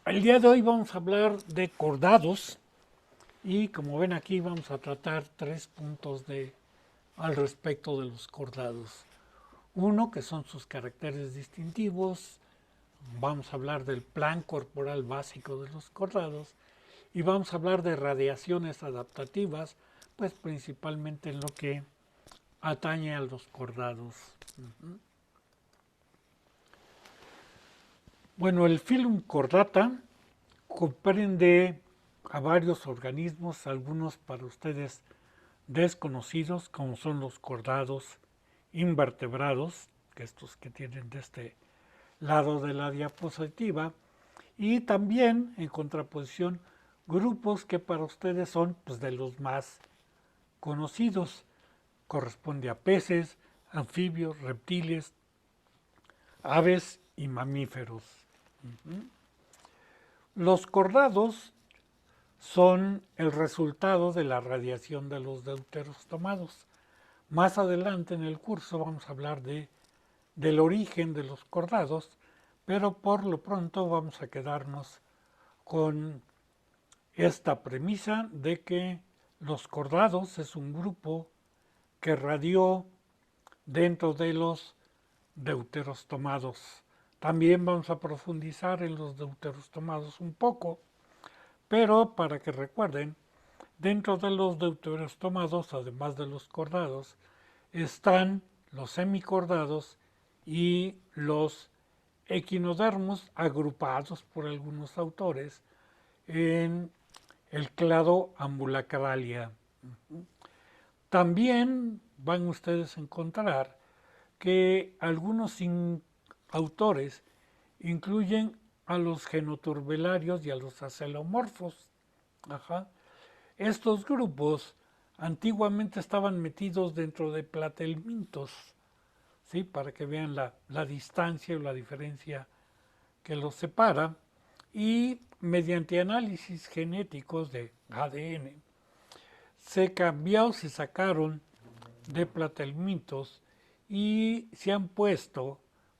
El día de hoy vamos a hablar de cordados y como ven aquí vamos a tratar tres puntos al respecto de los cordados. Uno, que son sus caracteres distintivos, vamos a hablar del plan corporal básico de los cordados y vamos a hablar de radiaciones adaptativas, pues principalmente en lo que atañe a los cordados. Bueno, el Phylum Chordata comprende a varios organismos, algunos para ustedes desconocidos, como son los cordados invertebrados, que estos que tienen de este lado de la diapositiva, y también en contraposición grupos que para ustedes son pues, de los más conocidos. Corresponde a peces, anfibios, reptiles, aves y mamíferos. Los cordados son el resultado de la radiación de los deuteros tomados. Más adelante en el curso vamos a hablar del origen de los cordados, pero por lo pronto vamos a quedarnos con esta premisa de que los cordados es un grupo que radió dentro de los deuteros tomados. También vamos a profundizar en los deuteros tomados un poco, pero para que recuerden, dentro de los deuteros tomados, además de los cordados, están los semicordados y los equinodermos agrupados por algunos autores en el clado Ambulacralia. También van ustedes a encontrar que algunos autores incluyen a los genoturbelarios y a los acelomorfos. Ajá. Estos grupos antiguamente estaban metidos dentro de platelmintos, ¿sí? Para que vean la distancia o la diferencia que los separa. Y mediante análisis genéticos de ADN, se sacaron de platelmintos y se han puesto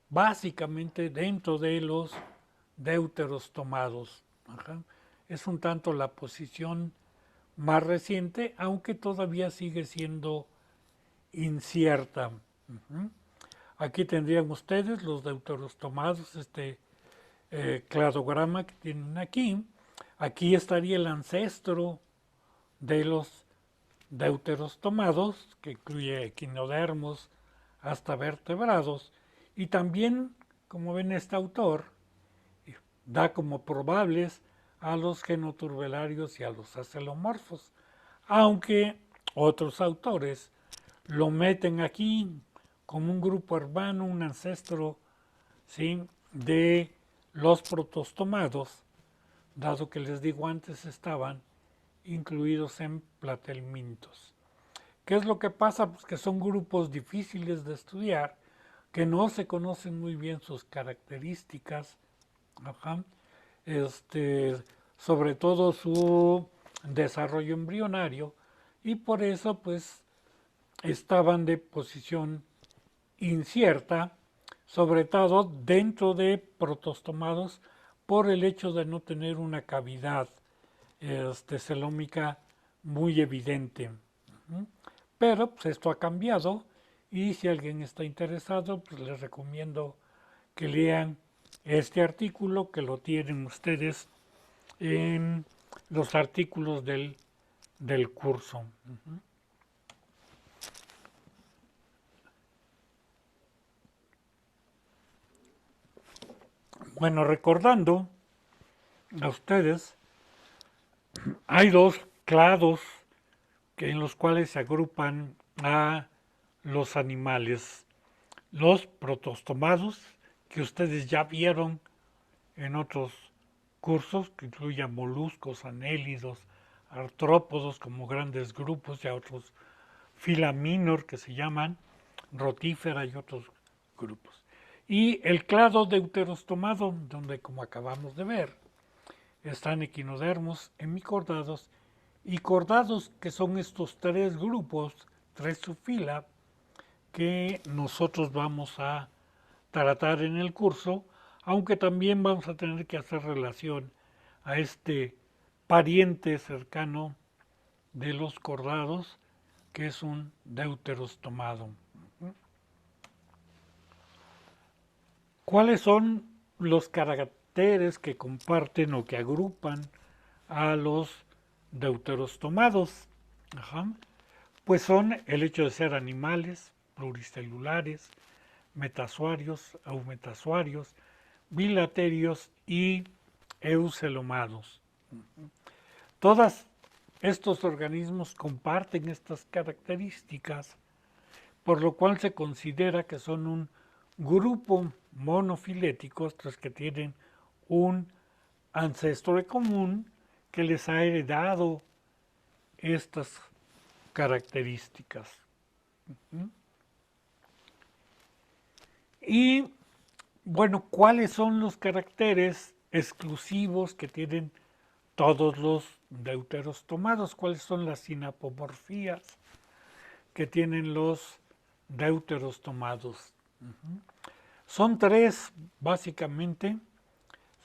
básicamente dentro de los deuteros tomados. Ajá. Es un tanto la posición más reciente, aunque todavía sigue siendo incierta. Aquí tendrían ustedes los deuteros tomados, este cladograma que tienen aquí. Aquí estaría el ancestro de los deuteros tomados, que incluye equinodermos hasta vertebrados, y también, como ven este autor, da como probables a los genoturbelarios y a los acelomorfos, aunque otros autores lo meten aquí como un grupo hermano, un ancestro, ¿sí?, de los protostomados, dado que les digo antes estaban incluidos en platelmintos. ¿Qué es lo que pasa? Pues que son grupos difíciles de estudiar, que no se conocen muy bien sus características, ajá, sobre todo su desarrollo embrionario, y por eso pues estaban de posición incierta, sobre todo dentro de protostomados, por el hecho de no tener una cavidad celómica muy evidente. Pero pues, esto ha cambiado y si alguien está interesado, pues les recomiendo que lean este artículo, que lo tienen ustedes en los artículos del curso. Bueno, recordando a ustedes, hay dos clados en los cuales se agrupan a los animales. Los protostomados, que ustedes ya vieron en otros cursos, que incluyen moluscos, anélidos, artrópodos como grandes grupos y a otros fila minor que se llaman rotífera y otros grupos. Y el clado deuterostomado, donde como acabamos de ver, están equinodermos, hemicordados y cordados, que son estos tres grupos, tres subfila, que nosotros vamos a tratar en el curso, aunque también vamos a tener que hacer relación a este pariente cercano de los cordados, que es un deuterostomado. ¿Cuáles son los caracteres que comparten o que agrupan a los deuterostomados? Pues son el hecho de ser animales pluricelulares, metasuarios, eumetasuarios, bilaterios y eucelomados. Todos estos organismos comparten estas características, por lo cual se considera que son un grupo monofilético, estos que tienen un ancestro común que les ha heredado estas características. Y bueno, ¿cuáles son los caracteres exclusivos que tienen todos los deuterostomados? ¿Cuáles son las sinapomorfías que tienen los deuterostomados? Son tres, básicamente.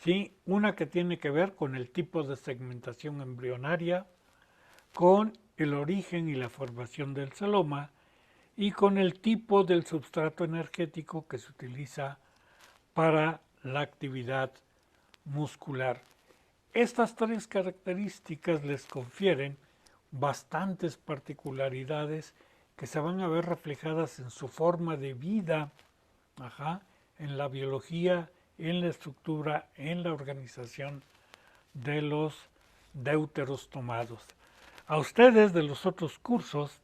¿Sí? Una que tiene que ver con el tipo de segmentación embrionaria, con el origen y la formación del celoma y con el tipo del substrato energético que se utiliza para la actividad muscular. Estas tres características les confieren bastantes particularidades que se van a ver reflejadas en su forma de vida, en la biología, en la estructura, en la organización de los deuterostomados. A ustedes de los otros cursos,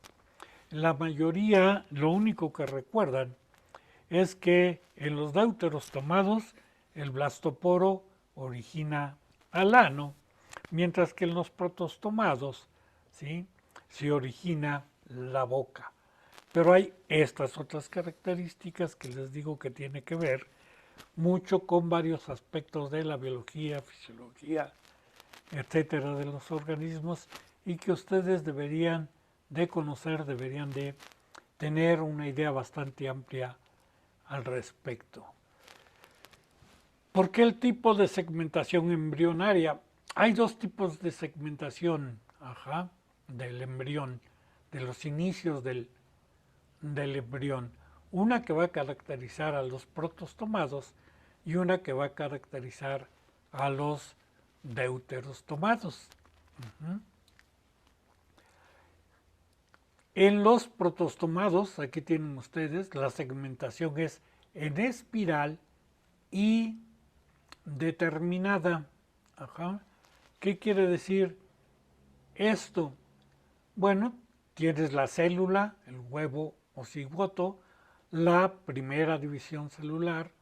la mayoría lo único que recuerdan es que en los deuterostomados el blastoporo origina al ano, mientras que en los protostomados se origina la boca. Pero hay estas otras características que les digo que tiene que ver mucho con varios aspectos de la biología, fisiología, etcétera, de los organismos y que ustedes deberían de conocer, deberían de tener una idea bastante amplia al respecto. ¿Por qué el tipo de segmentación embrionaria? Hay dos tipos de segmentación del embrión, de los inicios del embrión. Una que va a caracterizar a los protostomados y una que va a caracterizar a los deuterostomados. En los protostomados, aquí tienen ustedes, la segmentación es en espiral y determinada. ¿Qué quiere decir esto? Bueno, tienes la célula, el huevo o cigoto, la primera división celular,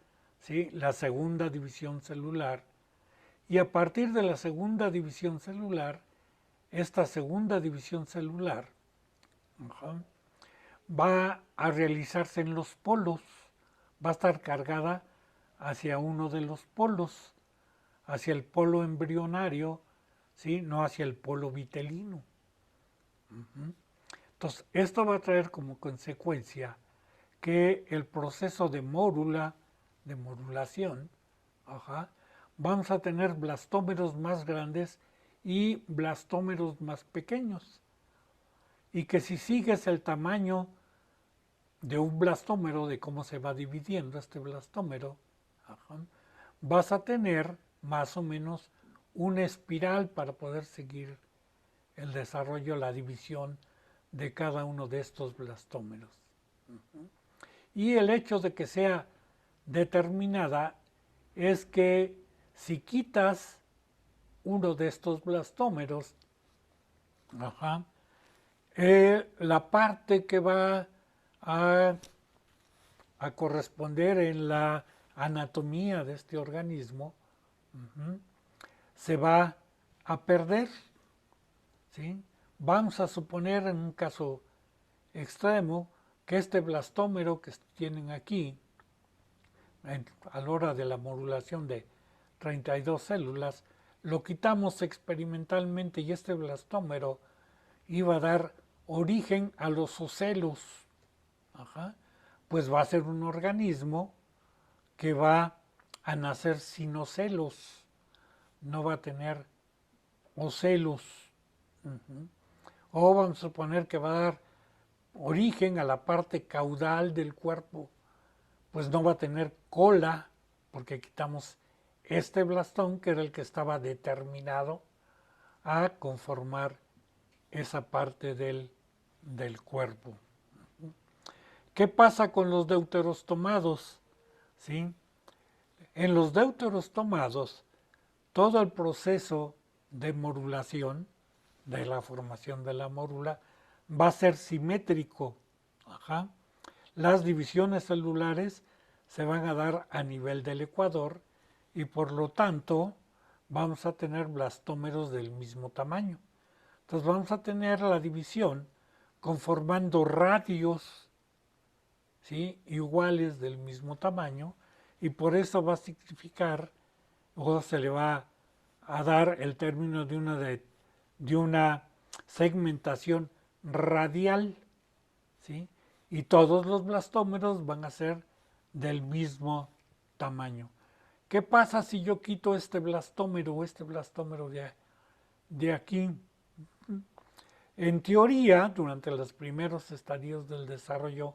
la segunda división celular, y a partir de la segunda división celular, esta segunda división celular va a realizarse en los polos, va a estar cargada hacia uno de los polos, hacia el polo embrionario, no hacia el polo vitelino. Entonces, esto va a traer como consecuencia que el proceso de mórula, de morulación, vamos a tener blastómeros más grandes y blastómeros más pequeños. Y que si sigues el tamaño de un blastómero, de cómo se va dividiendo este blastómero, vas a tener más o menos una espiral para poder seguir el desarrollo, la división de cada uno de estos blastómeros. Y el hecho de que sea determinada es que si quitas uno de estos blastómeros, la parte que va a corresponder en la anatomía de este organismo se va a perder. Vamos a suponer en un caso extremo que este blastómero que tienen aquí, a la hora de la morulación de 32 células, lo quitamos experimentalmente y este blastómero iba a dar origen a los ocelos. Pues va a ser un organismo que va a nacer sin ocelos, no va a tener ocelos. O vamos a suponer que va a dar origen a la parte caudal del cuerpo, pues no va a tener cola, porque quitamos este blastón, que era el que estaba determinado a conformar esa parte del cuerpo. ¿Qué pasa con los deuterostomados? ¿Sí? En los deuterostomados, todo el proceso de morulación, de la formación de la mórula, va a ser simétrico. Ajá. Las divisiones celulares se van a dar a nivel del ecuador y por lo tanto vamos a tener blastómeros del mismo tamaño. Entonces vamos a tener la división conformando radios, ¿sí?, iguales del mismo tamaño, y por eso va a significar, o se le va a dar el término de una segmentación radial, ¿sí? Y todos los blastómeros van a ser del mismo tamaño. ¿Qué pasa si yo quito este blastómero o este blastómero de aquí? En teoría, durante los primeros estadios del desarrollo,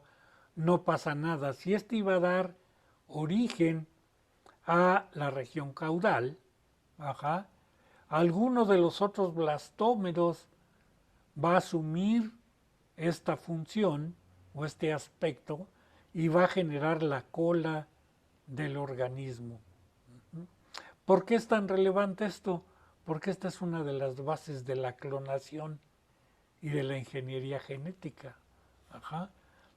no pasa nada. Si este iba a dar origen a la región caudal, ajá, alguno de los otros blastómeros va a asumir esta función o este aspecto y va a generar la cola del organismo. ¿Por qué es tan relevante esto? Porque esta es una de las bases de la clonación y de la ingeniería genética. Ajá.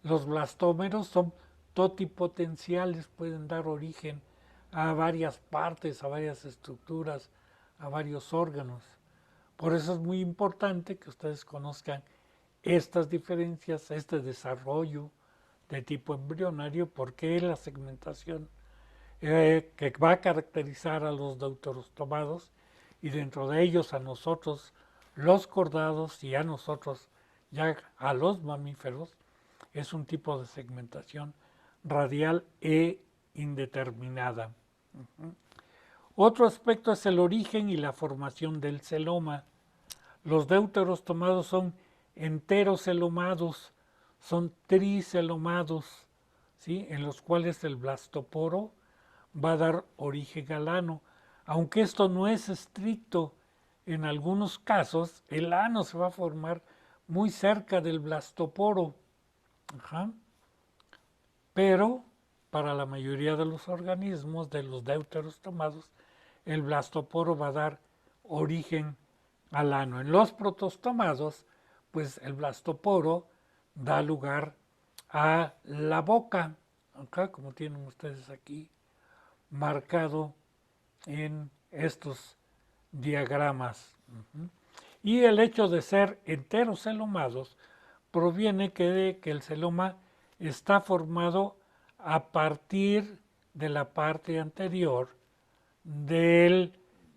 Los blastómeros son totipotenciales, pueden dar origen a varias partes, a varias estructuras, a varios órganos. Por eso es muy importante que ustedes conozcan estas diferencias, este desarrollo de tipo embrionario, porque la segmentación que va a caracterizar a los deuterostomados y dentro de ellos a nosotros los cordados y a nosotros ya a los mamíferos es un tipo de segmentación radial e indeterminada. Otro aspecto es el origen y la formación del celoma. Los deuterostomados son enterocelomados, son tricelomados, ¿sí?, en los cuales el blastoporo va a dar origen al ano. Aunque esto no es estricto, en algunos casos el ano se va a formar muy cerca del blastoporo. Ajá. Pero para la mayoría de los organismos, de los deuterostomados, el blastoporo va a dar origen al ano. En los protostomados, pues el blastoporo da lugar a la boca, acá como tienen ustedes aquí marcado en estos diagramas. Y el hecho de ser enterocelomados proviene de que el celoma está formado a partir de la parte anterior de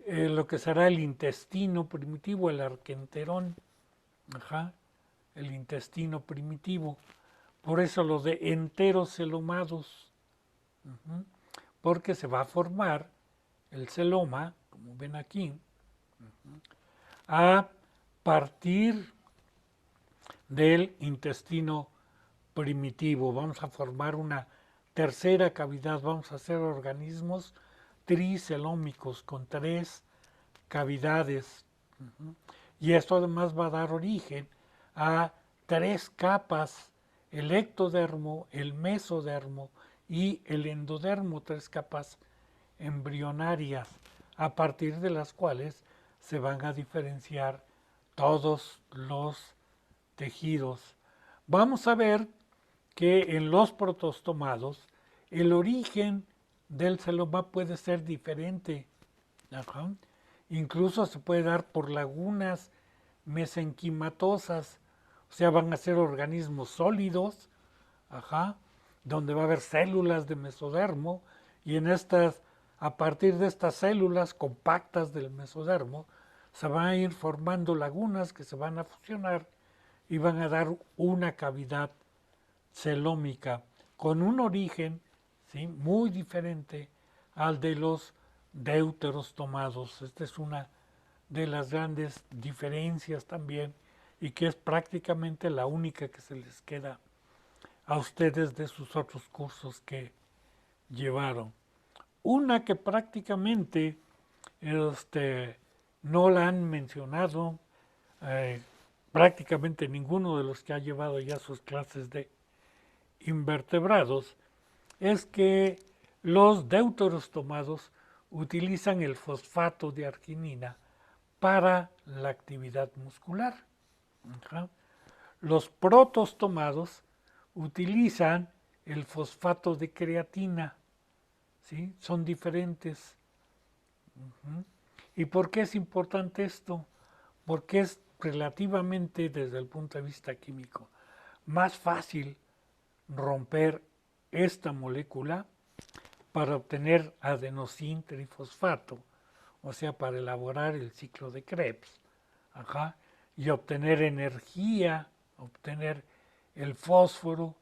lo que será el intestino primitivo, el arquenterón, el intestino primitivo. Por eso lo de enterocelomados, porque se va a formar el celoma, como ven aquí, a partir del intestino primitivo. Vamos a formar una tercera cavidad, vamos a hacer organismos tricelómicos con 3 cavidades. Y esto además va a dar origen a 3 capas, el ectodermo, el mesodermo y el endodermo, 3 capas embrionarias, a partir de las cuales se van a diferenciar todos los tejidos. Vamos a ver que en los protostomados el origen del celoma puede ser diferente. Ajá. Incluso se puede dar por lagunas mesenquimatosas, o sea, van a ser organismos sólidos, donde va a haber células de mesodermo, y a partir de estas células compactas del mesodermo, se van a ir formando lagunas que se van a fusionar y van a dar una cavidad celómica con un origen, ¿sí?, muy diferente al de los deuteros tomados. Esta es una de las grandes diferencias también y que es prácticamente la única que se les queda a ustedes de sus otros cursos que llevaron. Una que prácticamente no la han mencionado eh, prácticamente ninguno de los que ha llevado ya sus clases de invertebrados, es que los deuteros tomados utilizan el fosfato de arginina para la actividad muscular. Ajá. Los protos tomados utilizan el fosfato de creatina, ¿sí? Son diferentes. ¿Y por qué es importante esto? Porque es relativamente, desde el punto de vista químico, más fácil romper esta molécula para obtener adenosín trifosfato, o sea, para elaborar el ciclo de Krebs, ajá, y obtener energía, obtener el fósforo,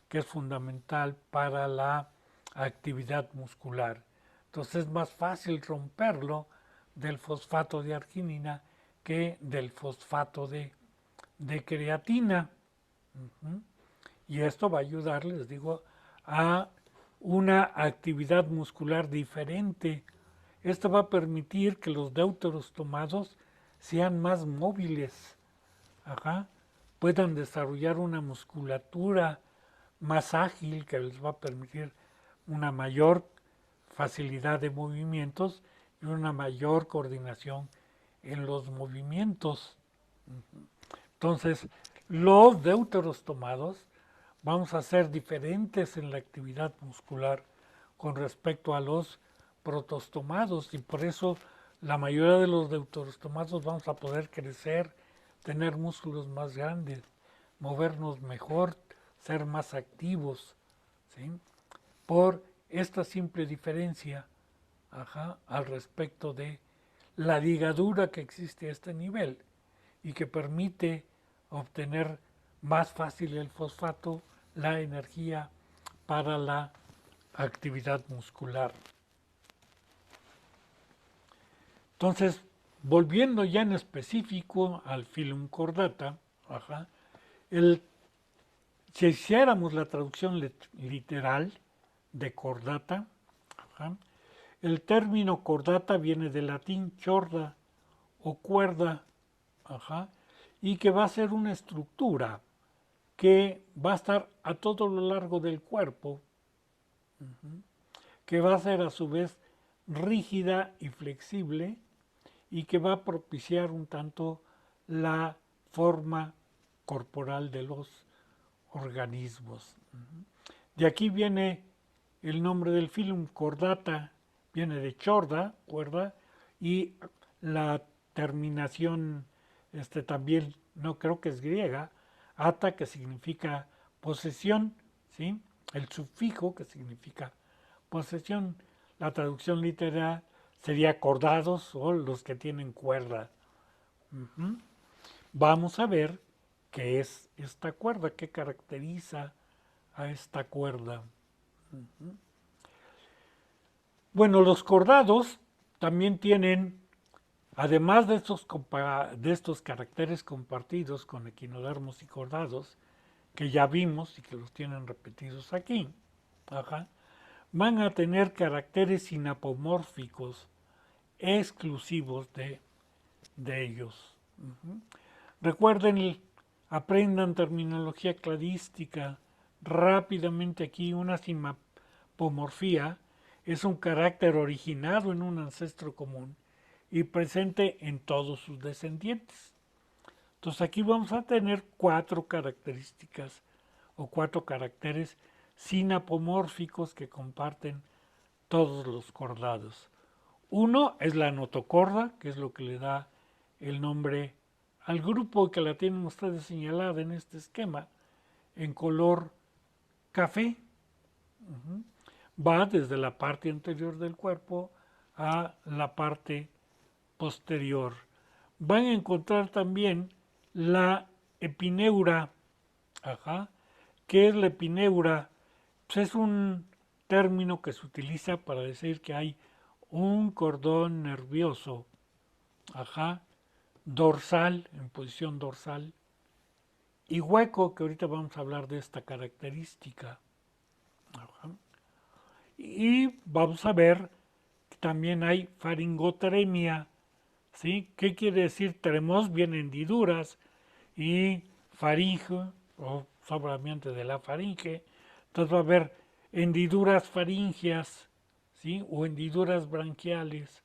que es fundamental para la actividad muscular. Entonces es más fácil romperlo del fosfato de arginina que del fosfato de creatina. Y esto va a ayudar, les digo, a una actividad muscular diferente. Esto va a permitir que los deuteros tomados sean más móviles, ajá, puedan desarrollar una musculatura más ágil que les va a permitir una mayor facilidad de movimientos y una mayor coordinación en los movimientos. Entonces, los deuteros tomados vamos a ser diferentes en la actividad muscular con respecto a los protostomados y por eso la mayoría de los deuterostomados vamos a poder crecer, tener músculos más grandes, movernos mejor, ser más activos, ¿sí? Por esta simple diferencia, ajá, al respecto de la ligadura que existe a este nivel y que permite obtener más fácil el fosfato, la energía para la actividad muscular. Entonces, volviendo ya en específico al filum cordata, ajá, si hiciéramos la traducción literal de cordata, ajá, el término cordata viene del latín chorda o cuerda, ajá, y que va a ser una estructura que va a estar a todo lo largo del cuerpo, que va a ser a su vez rígida y flexible y que va a propiciar un tanto la forma corporal de los organismos. De aquí viene el nombre del filum, cordata, viene de chorda, cuerda, y la terminación también, no creo que es griega, ata, que significa posesión, ¿sí? El sufijo, que significa posesión. La traducción literal sería cordados o los que tienen cuerda. Vamos a ver qué es esta cuerda, qué caracteriza a esta cuerda. Bueno, los cordados también tienen, además de estos caracteres compartidos con equinodermos y cordados, que ya vimos y que los tienen repetidos aquí, ajá, van a tener caracteres sinapomórficos exclusivos de ellos. Recuerden, aprendan terminología cladística rápidamente aquí. Una sinapomorfía es un carácter originado en un ancestro común y presente en todos sus descendientes. Entonces aquí vamos a tener 4 características o 4 caracteres sinapomórficos que comparten todos los cordados. Uno es la notocorda, que es lo que le da el nombre al grupo, que la tienen ustedes señalada en este esquema, en color café. Va desde la parte anterior del cuerpo a la parte posterior. Van a encontrar también la epineura. Ajá. ¿Qué es la epineura? Pues es un término que se utiliza para decir que hay un cordón nervioso, dorsal, en posición dorsal, y hueco, que ahorita vamos a hablar de esta característica. Y vamos a ver que también hay faringotremia, ¿sí? ¿Qué quiere decir? Tenemos bien hendiduras y faringe, o sobreambiente de la faringe. Entonces va a haber hendiduras faringeas, ¿sí? O hendiduras branquiales.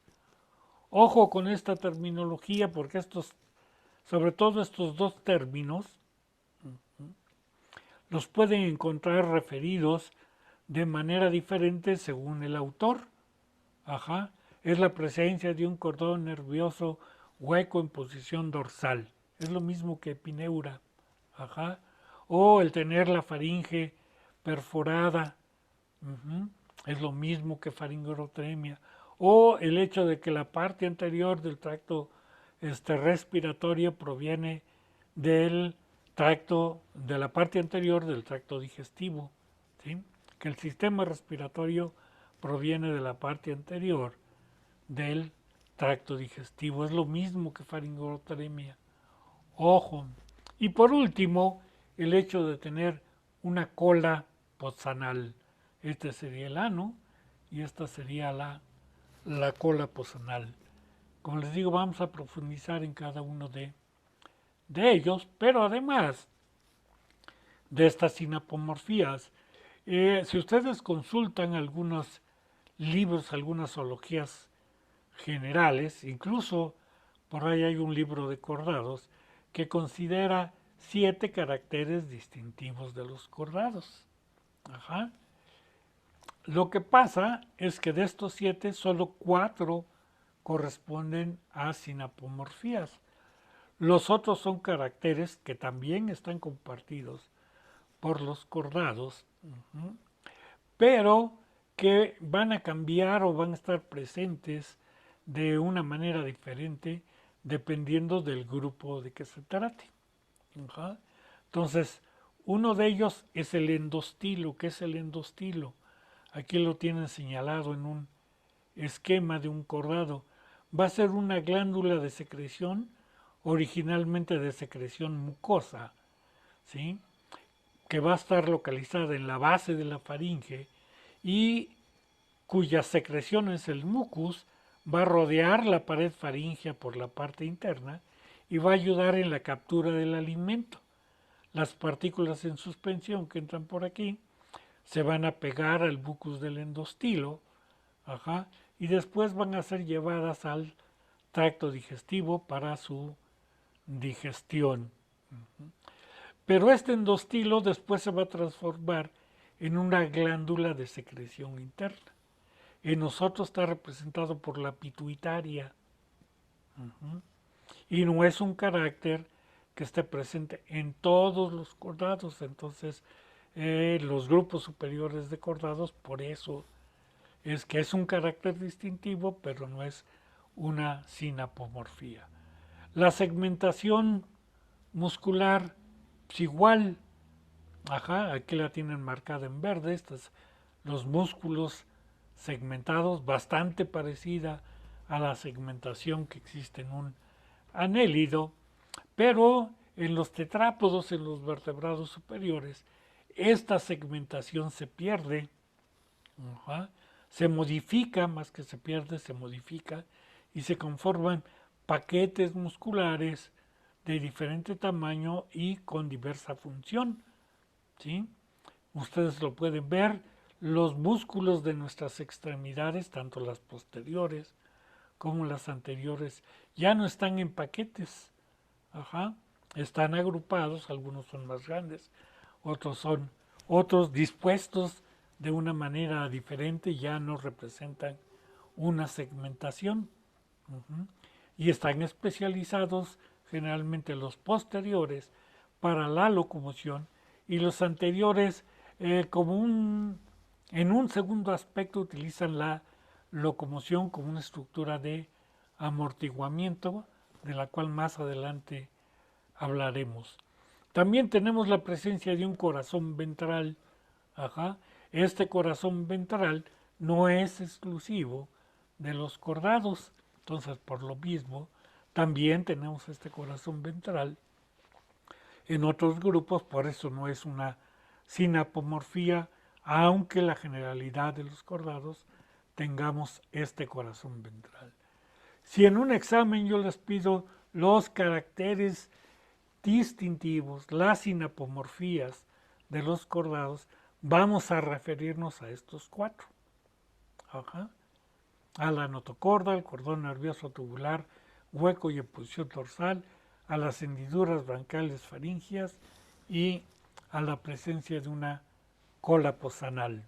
Ojo con esta terminología porque sobre todo estos dos términos, los pueden encontrar referidos de manera diferente según el autor. Es la presencia de un cordón nervioso hueco en posición dorsal. Es lo mismo que epineura. O el tener la faringe perforada. Es lo mismo que faringotremia. O el hecho de que la parte anterior del tracto respiratorio proviene del tracto, de la parte anterior del tracto digestivo, ¿sí? Que el sistema respiratorio proviene de la parte anterior del tracto digestivo. Es lo mismo que faringotremia. Ojo. Y por último, el hecho de tener una cola posanal. Este sería el ano y esta sería la cola posanal. Como les digo, vamos a profundizar en cada uno de ellos, pero además de estas sinapomorfías, si ustedes consultan algunos libros, algunas zoologías generales, incluso por ahí hay un libro de cordados que considera 7 caracteres distintivos de los cordados. Lo que pasa es que de estos 7, solo 4 corresponden a sinapomorfías. Los otros son caracteres que también están compartidos por los cordados, pero que van a cambiar o van a estar presentes de una manera diferente dependiendo del grupo de que se trate. Entonces, uno de ellos es el endostilo. ¿Qué es el endostilo? Aquí lo tienen señalado en un esquema de un cordado. Va a ser una glándula de secreción, originalmente de secreción mucosa, ¿sí? Que va a estar localizada en la base de la faringe y cuyas secreciones, el mucus, va a rodear la pared faríngea por la parte interna y va a ayudar en la captura del alimento. Las partículas en suspensión que entran por aquí se van a pegar al mucus del endostilo, y después van a ser llevadas al tracto digestivo para su digestión. Pero este endostilo después se va a transformar en una glándula de secreción interna. En nosotros está representado por la pituitaria. Y no es un carácter que esté presente en todos los cordados. Entonces, los grupos superiores de cordados, por eso es que es un carácter distintivo, pero no es una sinapomorfía. La segmentación muscular, pues igual, aquí la tienen marcada en verde, estos los músculos segmentados, bastante parecida a la segmentación que existe en un anélido, pero en los tetrápodos, en los vertebrados superiores, esta segmentación se pierde, se modifica, más que se pierde, se modifica y se conforman paquetes musculares de diferente tamaño y con diversa función, ¿sí? Ustedes lo pueden ver, los músculos de nuestras extremidades, tanto las posteriores como las anteriores, ya no están en paquetes, están agrupados, algunos son más grandes, otros dispuestos de una manera diferente, ya no representan una segmentación, y están especializados generalmente los posteriores para la locomoción y los anteriores en un segundo aspecto utilizan la locomoción como una estructura de amortiguamiento, de la cual más adelante hablaremos. También tenemos la presencia de un corazón ventral. Este corazón ventral no es exclusivo de los cordados. Entonces, por lo mismo, también tenemos este corazón ventral en otros grupos, por eso no es una sinapomorfía, aunque la generalidad de los cordados tengamos este corazón ventral. Si en un examen yo les pido los caracteres distintivos, las sinapomorfías de los cordados, vamos a referirnos a estos cuatro. Ajá. A la notocorda, al cordón nervioso tubular, hueco y en posición dorsal, a las hendiduras brancales faríngeas y a la presencia de una cola posanal.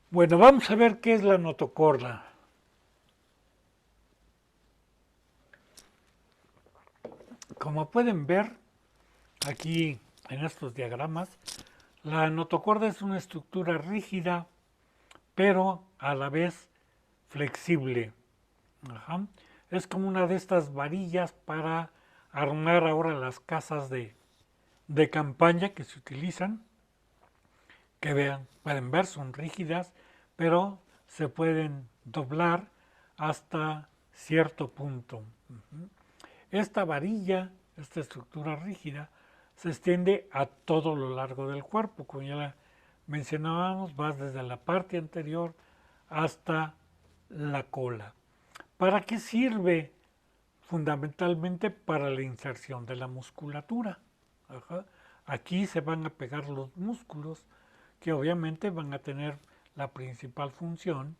Bueno, vamos a ver qué es la notocorda. Como pueden ver aquí en estos diagramas, la notocorda es una estructura rígida, pero a la vez flexible. Ajá. Es como una de estas varillas para armar ahora las casas de campaña que se utilizan, que pueden ver, son rígidas, pero se pueden doblar hasta cierto punto. Esta varilla, esta estructura rígida, se extiende a todo lo largo del cuerpo, como ya la mencionábamos, va desde la parte anterior hasta la cola. ¿Para qué sirve? Fundamentalmente para la inserción de la musculatura. Ajá. Aquí se van a pegar los músculos que obviamente van a tener la principal función,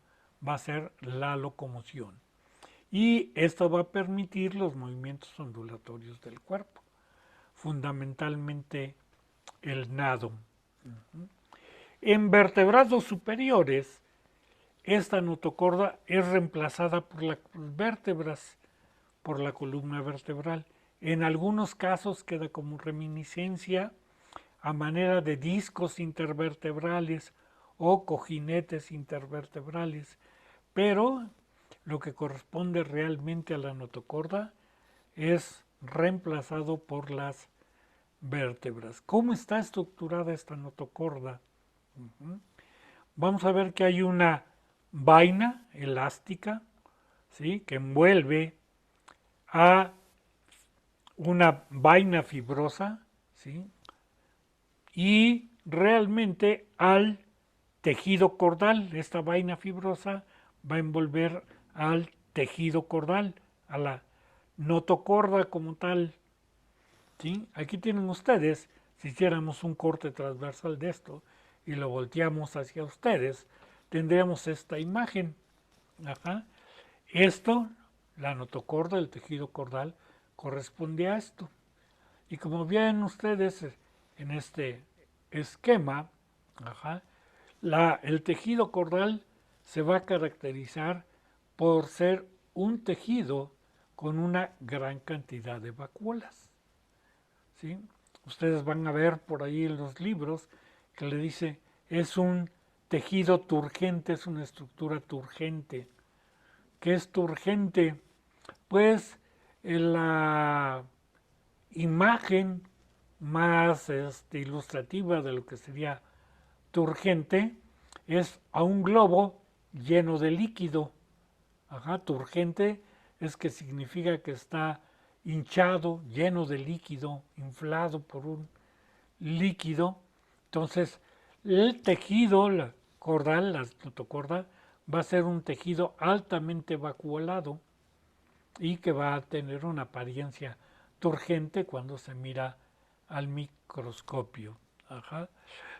va a ser la locomoción. Y esto va a permitir los movimientos ondulatorios del cuerpo, fundamentalmente el nado. En vertebrados superiores, esta notocorda es reemplazada por las vértebras, por la columna vertebral. En algunos casos queda como reminiscencia a manera de discos intervertebrales o cojinetes intervertebrales, pero lo que corresponde realmente a la notocorda es reemplazado por las vértebras. ¿Cómo está estructurada esta notocorda? Vamos a ver que hay una vaina elástica, ¿sí?, que envuelve a una vaina fibrosa, ¿sí?, y realmente al tejido cordal. Esta vaina fibrosa va a envolver al tejido cordal, a la notocorda como tal. ¿Sí? Aquí tienen ustedes, si hiciéramos un corte transversal de esto y lo volteamos hacia ustedes, tendríamos esta imagen. Ajá. Esto, la notocorda, el tejido cordal, corresponde a esto. Y como ven ustedes en este esquema, ajá, el tejido cordal se va a caracterizar por ser un tejido con una gran cantidad de vacuolas. ¿Sí? Ustedes van a ver por ahí en los libros que le dice es un tejido turgente, es una estructura turgente. ¿Qué es turgente? Pues la imagen más ilustrativa de lo que sería turgente es a un globo lleno de líquido. Ajá, turgente es que significa que está hinchado, lleno de líquido, inflado por un líquido. Entonces, el tejido cordal, la notocorda, va a ser un tejido altamente vacuolado y que va a tener una apariencia turgente cuando se mira al microscopio. Ajá.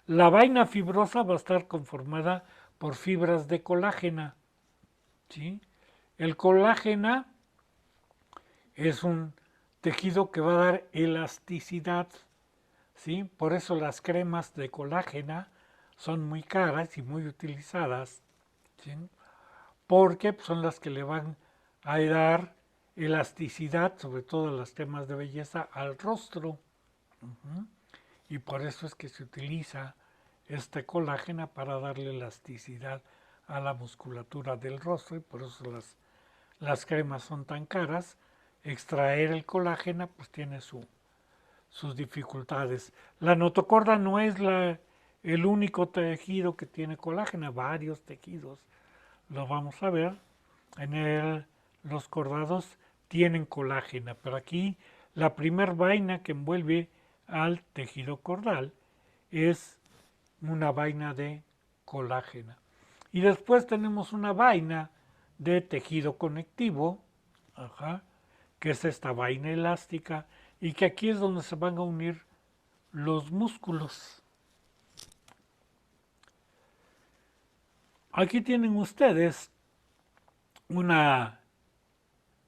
La vaina fibrosa va a estar conformada por fibras de colágena. ¿Sí? El colágena es un tejido que va a dar elasticidad. ¿Sí? Por eso las cremas de colágena son muy caras y muy utilizadas. ¿Sí? Porque son las que le van a dar elasticidad, sobre todo en los temas de belleza, al rostro. Y por eso es que se utiliza este colágeno para darle elasticidad a la musculatura del rostro y por eso las cremas son tan caras. Extraer el colágeno pues tiene sus dificultades. La notocorda no es el único tejido que tiene colágeno, varios tejidos, lo vamos a ver. Los cordados tienen colágeno, pero aquí la primer vaina que envuelve al tejido cordal es una vaina de colágeno. Y después tenemos una vaina de tejido conectivo, que es esta vaina elástica, y que aquí es donde se van a unir los músculos. Aquí tienen ustedes una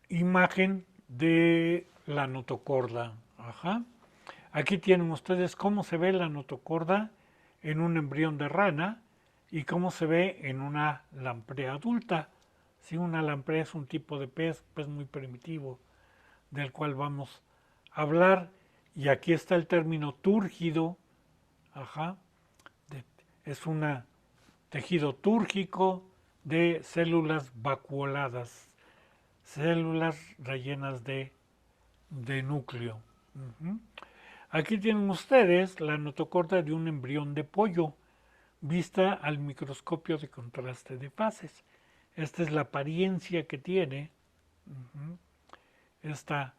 imagen de la notocorda. Aquí tienen ustedes cómo se ve la notocorda en un embrión de rana y cómo se ve en una lamprea adulta. Si una lamprea es un tipo de pez muy primitivo, del cual vamos a hablar. Y aquí está el término túrgido. Es un tejido túrgico de células vacuoladas, células rellenas de núcleo. Aquí tienen ustedes la notocorda de un embrión de pollo, vista al microscopio de contraste de fases. Esta es la apariencia que tiene esta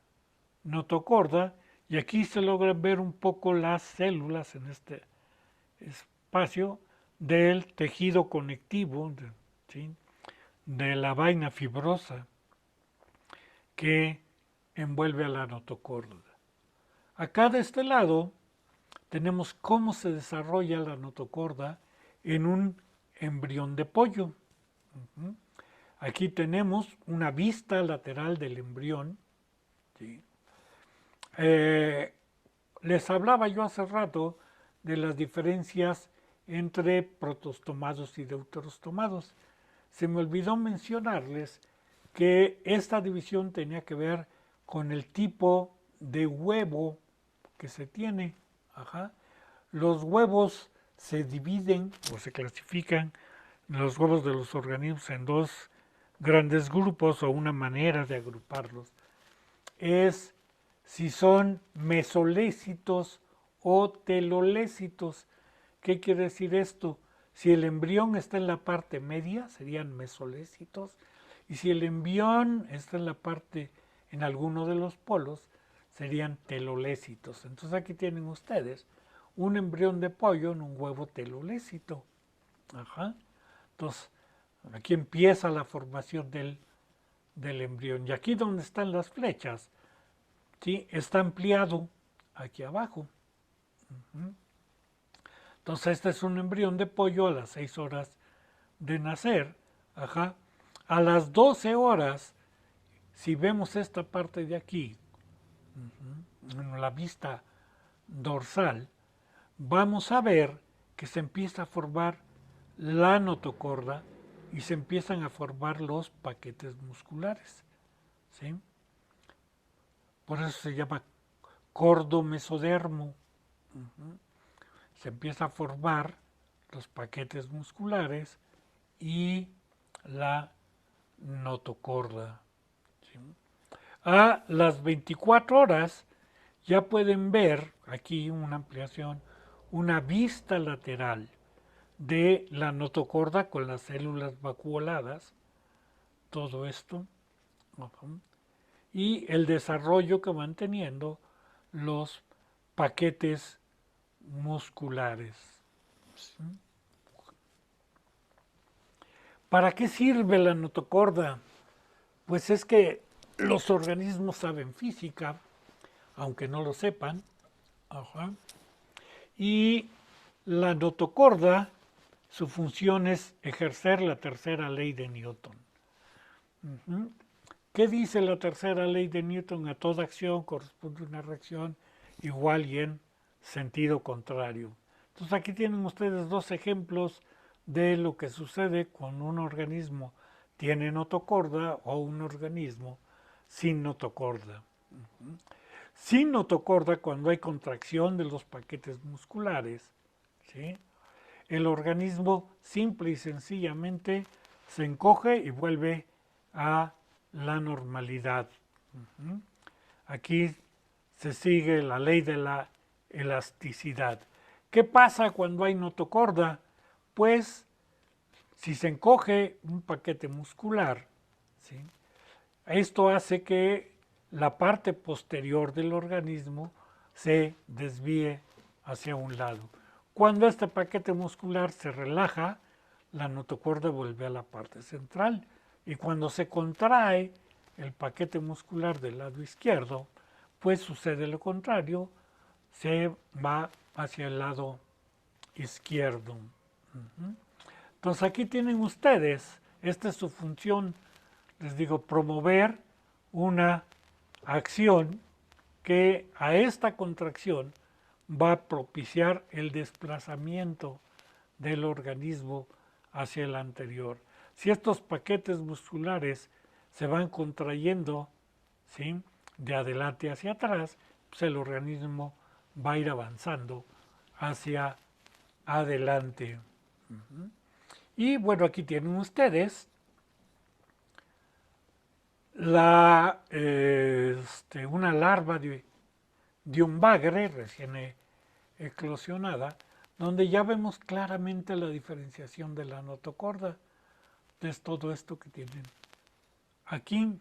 notocorda, y aquí se logra ver un poco las células en este espacio del tejido conectivo, ¿sí?, de la vaina fibrosa que envuelve a la notocorda. Acá de este lado tenemos cómo se desarrolla la notocorda en un embrión de pollo. Aquí tenemos una vista lateral del embrión. ¿Sí? Les hablaba yo hace rato de las diferencias entre protostomados y deuterostomados. Se me olvidó mencionarles que esta división tenía que ver con el tipo de huevo que se tiene. Los huevos se dividen o se clasifican, los huevos de los organismos, en dos grandes grupos, o una manera de agruparlos es si son mesolécitos o telolécitos. ¿Qué quiere decir esto? Si el embrión está en la parte media, serían mesolécitos, y si el embrión está en alguno de los polos, serían telolécitos. Entonces aquí tienen ustedes un embrión de pollo en un huevo telolécito. Entonces, aquí empieza la formación del embrión. Y aquí donde están las flechas, ¿sí?, está ampliado aquí abajo. Entonces este es un embrión de pollo a las 6 horas de nacer. A las 12 horas, si vemos esta parte de aquí, en la vista dorsal, vamos a ver que se empieza a formar la notocorda y se empiezan a formar los paquetes musculares. ¿Sí? Por eso se llama cordomesodermo. Se empieza a formar los paquetes musculares y la notocorda. ¿Sí? A las 24 horas ya pueden ver aquí una ampliación, una vista lateral de la notocorda con las células vacuoladas, todo esto, y el desarrollo que van teniendo los paquetes musculares. ¿Sí? ¿Para qué sirve la notocorda? Pues es que los organismos saben física, aunque no lo sepan, y la notocorda, su función es ejercer la tercera ley de Newton. ¿Qué dice la tercera ley de Newton? A toda acción corresponde una reacción igual y en sentido contrario. Entonces aquí tienen ustedes dos ejemplos de lo que sucede cuando un organismo tiene notocorda o un organismo sin notocorda. Sin notocorda, cuando hay contracción de los paquetes musculares, ¿sí?, el organismo simple y sencillamente se encoge y vuelve a la normalidad. Aquí se sigue la ley de la elasticidad. ¿Qué pasa cuando hay notocorda? Pues si se encoge un paquete muscular, ¿sí? Esto hace que la parte posterior del organismo se desvíe hacia un lado. Cuando este paquete muscular se relaja, la notocorda vuelve a la parte central. Y cuando se contrae el paquete muscular del lado izquierdo, pues sucede lo contrario, se va hacia el lado izquierdo. Entonces aquí tienen ustedes, esta es su función, les digo, promover una acción que a esta contracción va a propiciar el desplazamiento del organismo hacia el anterior. Si estos paquetes musculares se van contrayendo, ¿sí?, de adelante hacia atrás, pues el organismo va a ir avanzando hacia adelante. Y bueno, aquí tienen ustedes una larva de un bagre recién eclosionada, donde ya vemos claramente la diferenciación de la notocorda. Es todo esto que tienen aquí.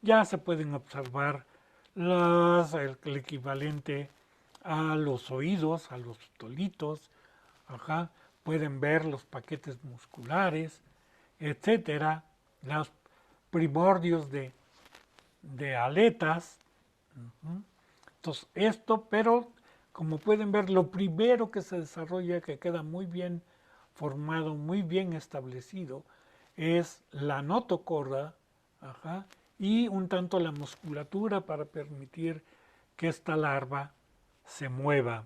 Ya se pueden observar el equivalente a los oídos, a los tolitos. Pueden ver los paquetes musculares, etcétera, los primordios de aletas. Entonces esto, pero como pueden ver, lo primero que se desarrolla, que queda muy bien formado, muy bien establecido, es la notocorda, y un tanto la musculatura para permitir que esta larva se mueva.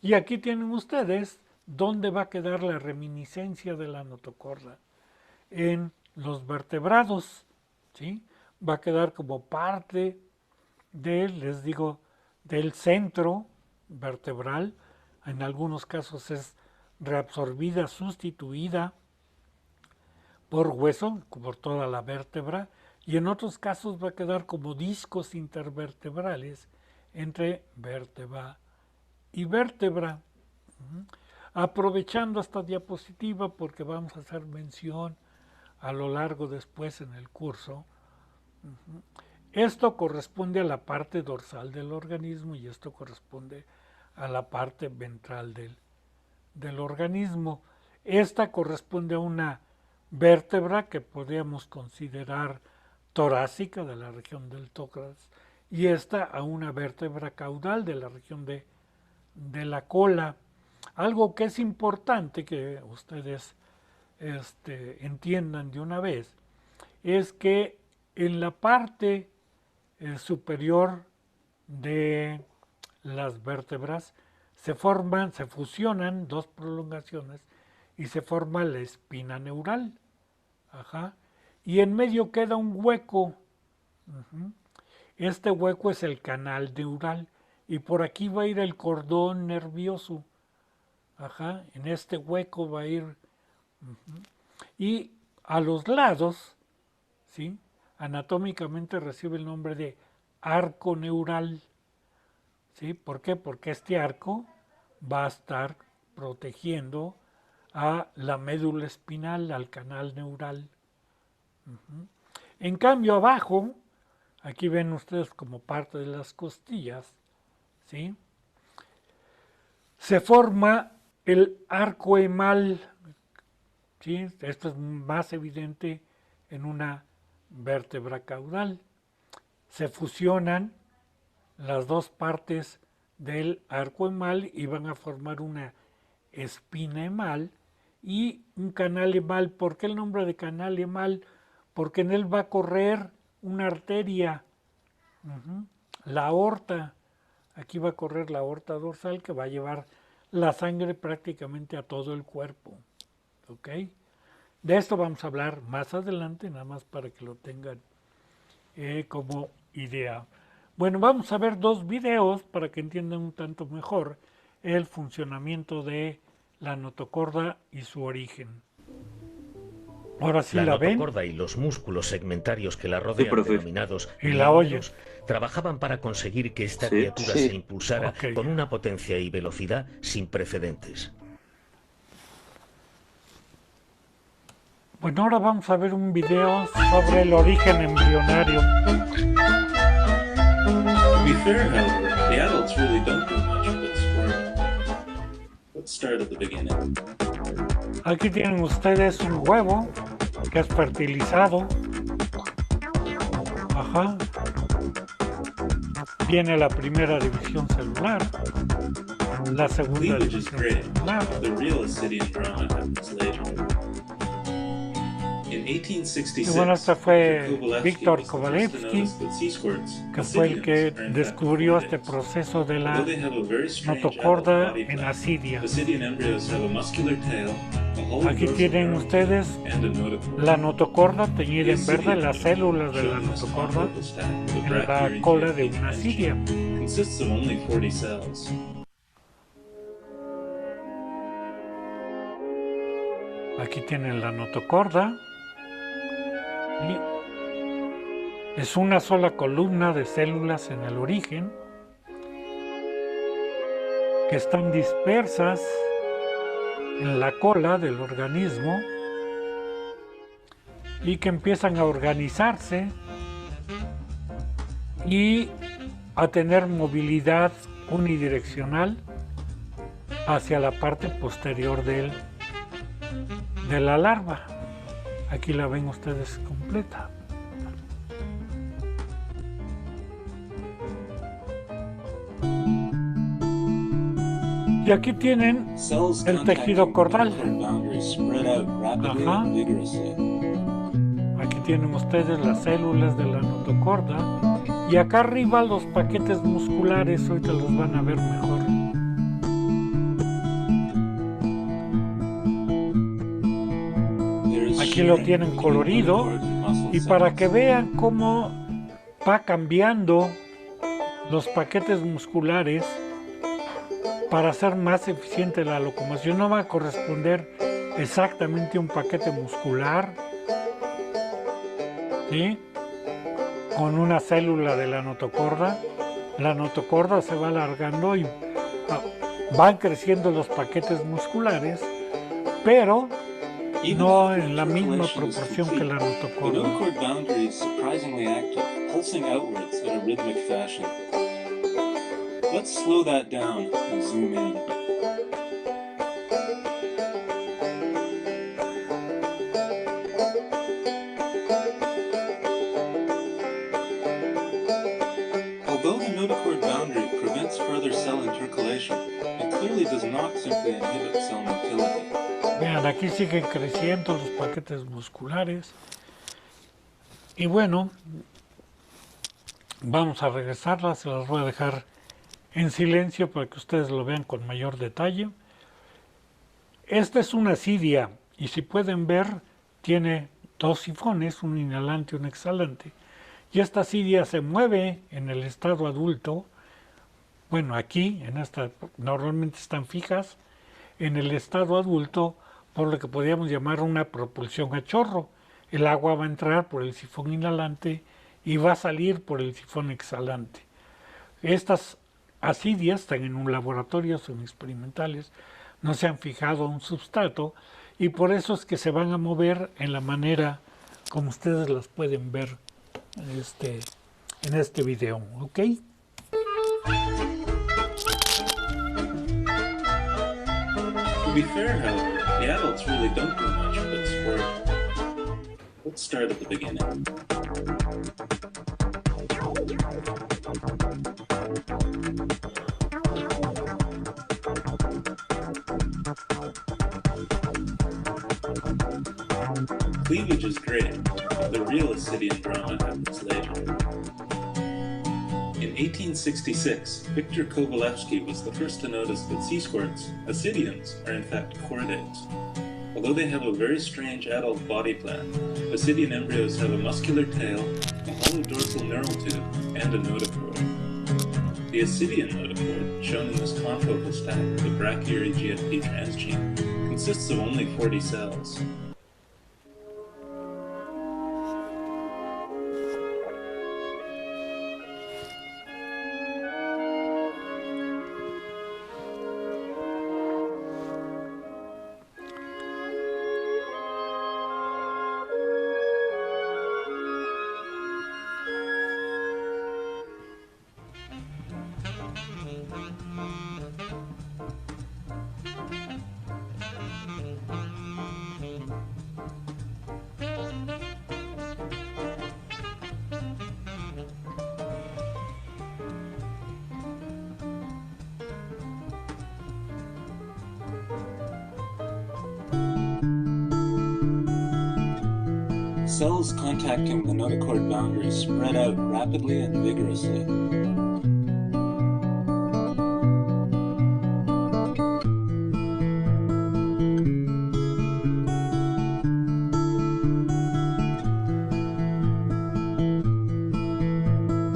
Y aquí tienen ustedes dónde va a quedar la reminiscencia de la notocorda. En los vertebrados, ¿sí? Va a quedar como parte les digo, del centro vertebral. En algunos casos es reabsorbida, sustituida por hueso, por toda la vértebra, y en otros casos va a quedar como discos intervertebrales entre vértebra y vértebra. Aprovechando esta diapositiva, porque vamos a hacer mención a lo largo después en el curso, esto corresponde a la parte dorsal del organismo y esto corresponde a la parte ventral del organismo. Esta corresponde a una vértebra que podríamos considerar torácica, de la región del tórax, y esta a una vértebra caudal de la región de la cola. Algo que es importante que ustedes entiendan de una vez es que en la parte superior de las vértebras se fusionan dos prolongaciones y se forma la espina neural. Y en medio queda un hueco. Este hueco es el canal neural y por aquí va a ir el cordón nervioso. En este hueco va a ir. Y a los lados, ¿sí?, anatómicamente recibe el nombre de arco neural. ¿Sí? ¿Por qué? Porque este arco va a estar protegiendo a la médula espinal, al canal neural. En cambio, abajo, aquí ven ustedes como parte de las costillas, ¿sí?, se forma el arco emal. ¿Sí? Esto es más evidente en una vértebra caudal. Se fusionan las dos partes del arco emal y van a formar una espina emal y un canal emal. ¿Por qué el nombre de canal emal? Porque en él va a correr una arteria, la aorta. Aquí va a correr la aorta dorsal que va a llevar la sangre prácticamente a todo el cuerpo. ¿Ok? De esto vamos a hablar más adelante, nada más para que lo tengan como idea. Bueno, vamos a ver dos videos para que entiendan un tanto mejor el funcionamiento de la notocorda y su origen. Ahora sí La la ven notocorda y los músculos segmentarios que la Sí, rodean, profe. denominados y la oye. ganglios, trabajaban para conseguir que esta Sí. criatura Sí. se impulsara Ok. con una potencia y velocidad sin precedentes. Bueno, ahora vamos a ver un video sobre el origen embrionario. To be fair, however, the adults really don't do much but squirm. Let's start at the beginning. Aquí tienen ustedes un huevo que es fertilizado. Ajá. Viene la primera división celular, la segunda Cleavage is división great. celular. The real Ascidian drama happens later. In Y 1866, bueno, este fue Victor Víctor Kovalevsky Kovalevsky, was the first to notice that sea squirts, que fue el que Ascidians, are in fact descubrió este chordates. proceso de la Although they have a very strange notocorda adult body en plan, Asidia. Ascidian embryos have a muscular tail, a whole Aquí dorsal tienen neuron ustedes tube, and a notochord. la notocorda teñida The en verde, Ascidian las células de la shown in this notocorda confocal stack with a en la brachyury cola de GFP una asidia. transgene, consists of only 40 cells. Aquí tienen la notocorda. Y es una sola columna de células en el origen que están dispersas en la cola del organismo y que empiezan a organizarse y a tener movilidad unidireccional hacia la parte posterior de la larva. Aquí la ven ustedes completa. Y aquí tienen el tejido cordal. Ajá. Aquí tienen ustedes las células de la notocorda. Y acá arriba los paquetes musculares, ahorita los van a ver mejor. Aquí lo tienen colorido. Y para que vean cómo va cambiando los paquetes musculares para hacer más eficiente la locomoción, no va a corresponder exactamente a un paquete muscular, ¿sí?, con una célula de la notocorda. La notocorda se va alargando y van creciendo los paquetes musculares, pero no en la misma proporción que la The notocorda. notochord boundary is surprisingly active, pulsing outwards at a rhythmic fashion. Let's slow that down and zoom in. Although the notochord boundary prevents further cell intercalation, it clearly does not simply inhibit cell motility. Vean, aquí siguen creciendo los paquetes musculares. Y bueno, vamos a regresarlas, se las voy a dejar en silencio para que ustedes lo vean con mayor detalle. Esta es una asidia y si pueden ver, tiene dos sifones, un inhalante y un exhalante. Y esta asidia se mueve en el estado adulto. Bueno, aquí, en esta, normalmente están fijas. En el estado adulto, por lo que podríamos llamar una propulsión a chorro. El agua va a entrar por el sifón inhalante y va a salir por el sifón exhalante. Estas asidias están en un laboratorio, son experimentales, no se han fijado a un substrato y por eso es que se van a mover en la manera como ustedes las pueden ver en este video, ¿ok? To be fair, however, the adults really don't do much but squirt. Let's start at the beginning. Cleavage is great, but the real Ascidian drama happens later. In 1866, Victor Kovalevsky was the first to notice that sea squirts, Ascidians, are in fact chordates. Although they have a very strange adult body plan, Ascidian embryos have a muscular tail, a hollow dorsal neural tube, and a notochord. The Ascidian notochord, shown in this confocal stack with a brachyury GFP transgene, consists of only 40 cells. cells contacting the notochord boundary spread out rapidly and vigorously.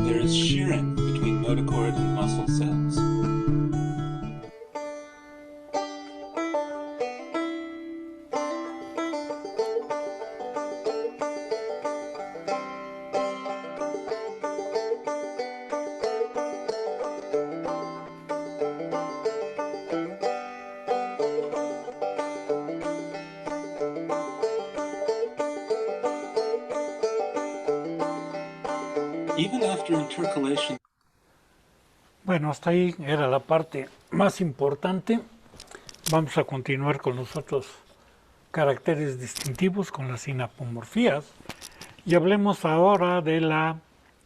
There is shearing between notochord and muscle cells. Even after intercalation. Bueno, hasta ahí era la parte más importante. Vamos a continuar con los otros caracteres distintivos, con las sinapomorfías. Y hablemos ahora de la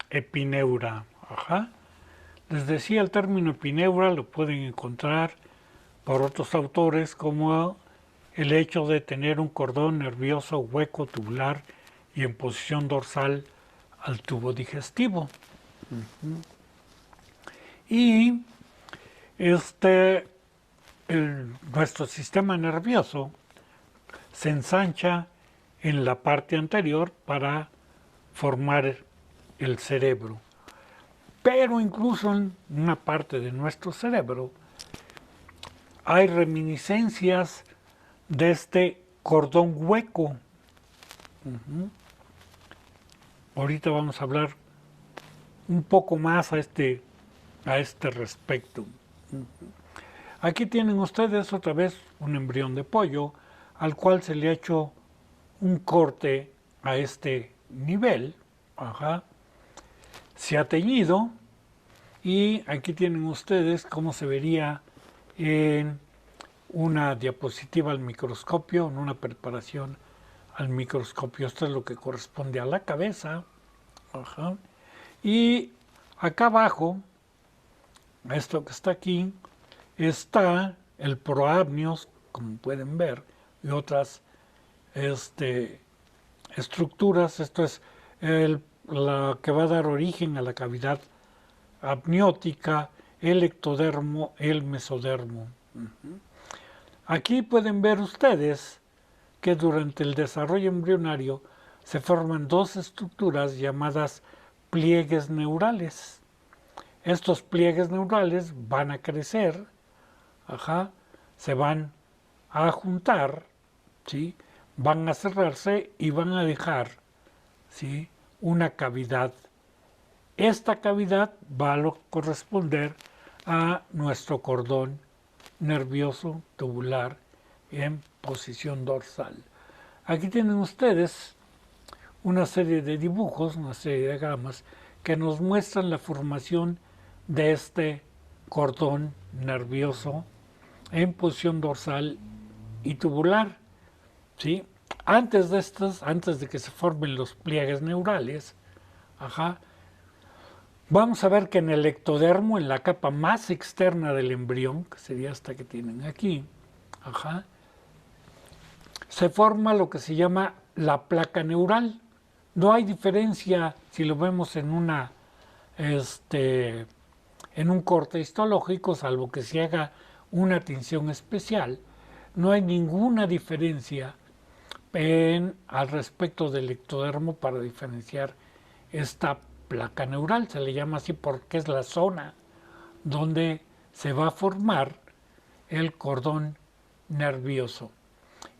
epineura. Les decía, el término epineura lo pueden encontrar por otros autores como el hecho de tener un cordón nervioso hueco tubular y en posición dorsal al tubo digestivo. Y nuestro sistema nervioso se ensancha en la parte anterior para formar el cerebro. Pero incluso en una parte de nuestro cerebro hay reminiscencias de este cordón hueco. Ahorita vamos a hablar un poco más a este respecto. Aquí tienen ustedes otra vez un embrión de pollo al cual se le ha hecho un corte a este nivel. Se ha teñido y aquí tienen ustedes cómo se vería en una diapositiva al microscopio, en una preparación al microscopio. Esto es lo que corresponde a la cabeza. Y acá abajo, esto que está aquí, está el proamnios, como pueden ver, y otras estructuras. Esto es la que va a dar origen a la cavidad amniótica, el ectodermo, el mesodermo. Aquí pueden ver ustedes que durante el desarrollo embrionario se forman dos estructuras llamadas pliegues neurales. Estos pliegues neurales van a crecer, se van a juntar, ¿sí? Van a cerrarse y van a dejar, ¿sí?, una cavidad. Esta cavidad va a corresponder a nuestro cordón nervioso tubular en posición dorsal. Aquí tienen ustedes una serie de dibujos, una serie de diagramas que nos muestran la formación de este cordón nervioso en posición dorsal y tubular, ¿sí? Antes de que se formen los pliegues neurales, vamos a ver que en el ectodermo, en la capa más externa del embrión, que sería esta que tienen aquí, se forma lo que se llama la placa neural. No hay diferencia si lo vemos en un corte histológico, salvo que se haga una tinción especial. No hay ninguna diferencia al respecto del ectodermo para diferenciar esta placa neural. Se le llama así porque es la zona donde se va a formar el cordón nervioso.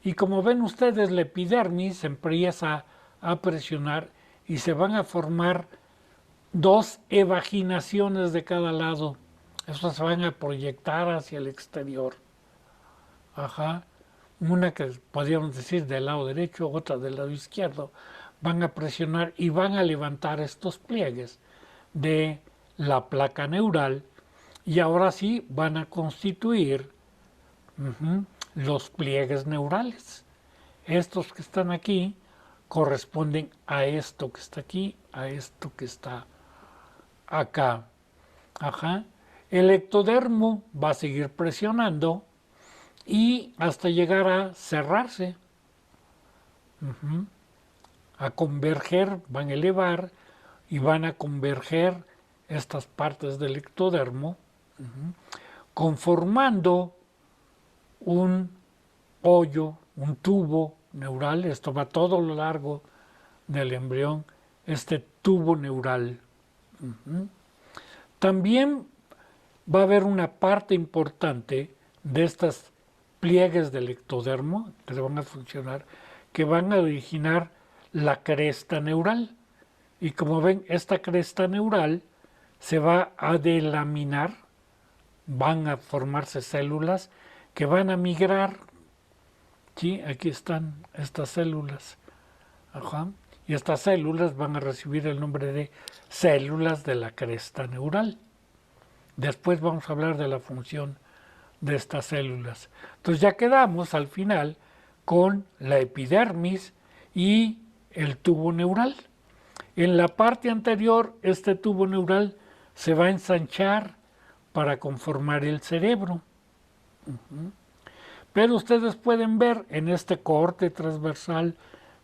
Y como ven ustedes, la epidermis empieza a presionar y se van a formar dos evaginaciones de cada lado. Estas se van a proyectar hacia el exterior. Una que podríamos decir del lado derecho, otra del lado izquierdo. Van a presionar y van a levantar estos pliegues de la placa neural y ahora sí van a constituir los pliegues neurales. Estos que están aquí corresponden a esto que está aquí, a esto que está acá. El ectodermo va a seguir presionando y hasta llegar a cerrarse. a converger, van a elevar y van a converger estas partes del ectodermo, conformando un hoyo, un tubo neural. Esto va todo lo largo del embrión, este tubo neural. También va a haber una parte importante de estas pliegues del ectodermo que se van a funcionar, que van a originar la cresta neural. Y como ven, esta cresta neural se va a delaminar, van a formarse células que van a migrar. ¿Sí? Aquí están estas células. Ajá. Y estas células van a recibir el nombre de células de la cresta neural. Después vamos a hablar de la función de estas células. Entonces ya quedamos al final con la epidermis y el tubo neural. En la parte anterior, este tubo neural se va a ensanchar para conformar el cerebro. Pero ustedes pueden ver en este corte transversal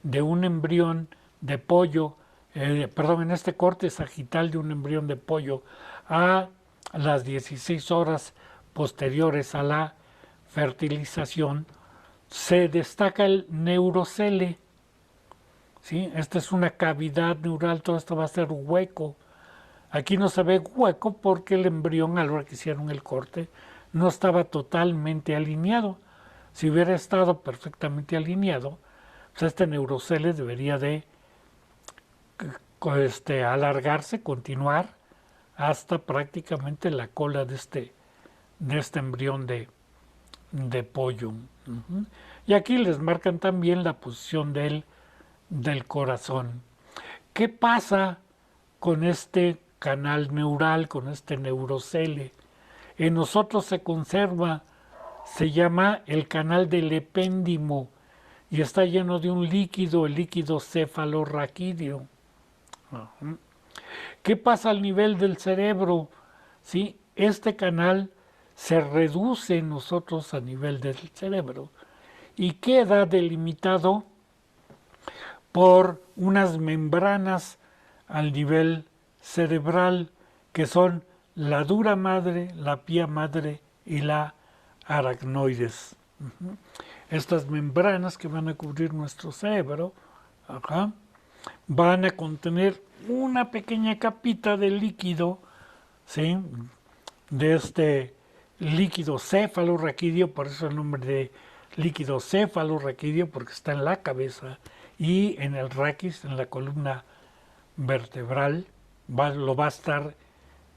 de un embrión de pollo, en este corte sagital de un embrión de pollo a las 16 horas posteriores a la fertilización, se destaca el neurocele. ¿Sí? Esta es una cavidad neural, todo esto va a ser hueco. Aquí no se ve hueco porque el embrión, a la hora que hicieron el corte, no estaba totalmente alineado. Si hubiera estado perfectamente alineado, pues este neurocele debería de alargarse, continuar hasta prácticamente la cola de este embrión de pollo. Y aquí les marcan también la posición del corazón. ¿Qué pasa con este canal neural, con este neurocele? En nosotros se conserva, se llama el canal del epéndimo y está lleno de un líquido, el líquido cefalorraquídeo. ¿Qué pasa al nivel del cerebro? ¿Sí? Este canal se reduce en nosotros a nivel del cerebro y queda delimitado por unas membranas al nivel cerebral que son la dura madre, la pía madre y la aracnoides. Estas membranas que van a cubrir nuestro cerebro, van a contener una pequeña capita de líquido, ¿sí? De este líquido cefalorraquídeo, por eso el nombre de líquido cefalorraquídeo, porque está en la cabeza y en el raquis, en la columna vertebral, lo va a estar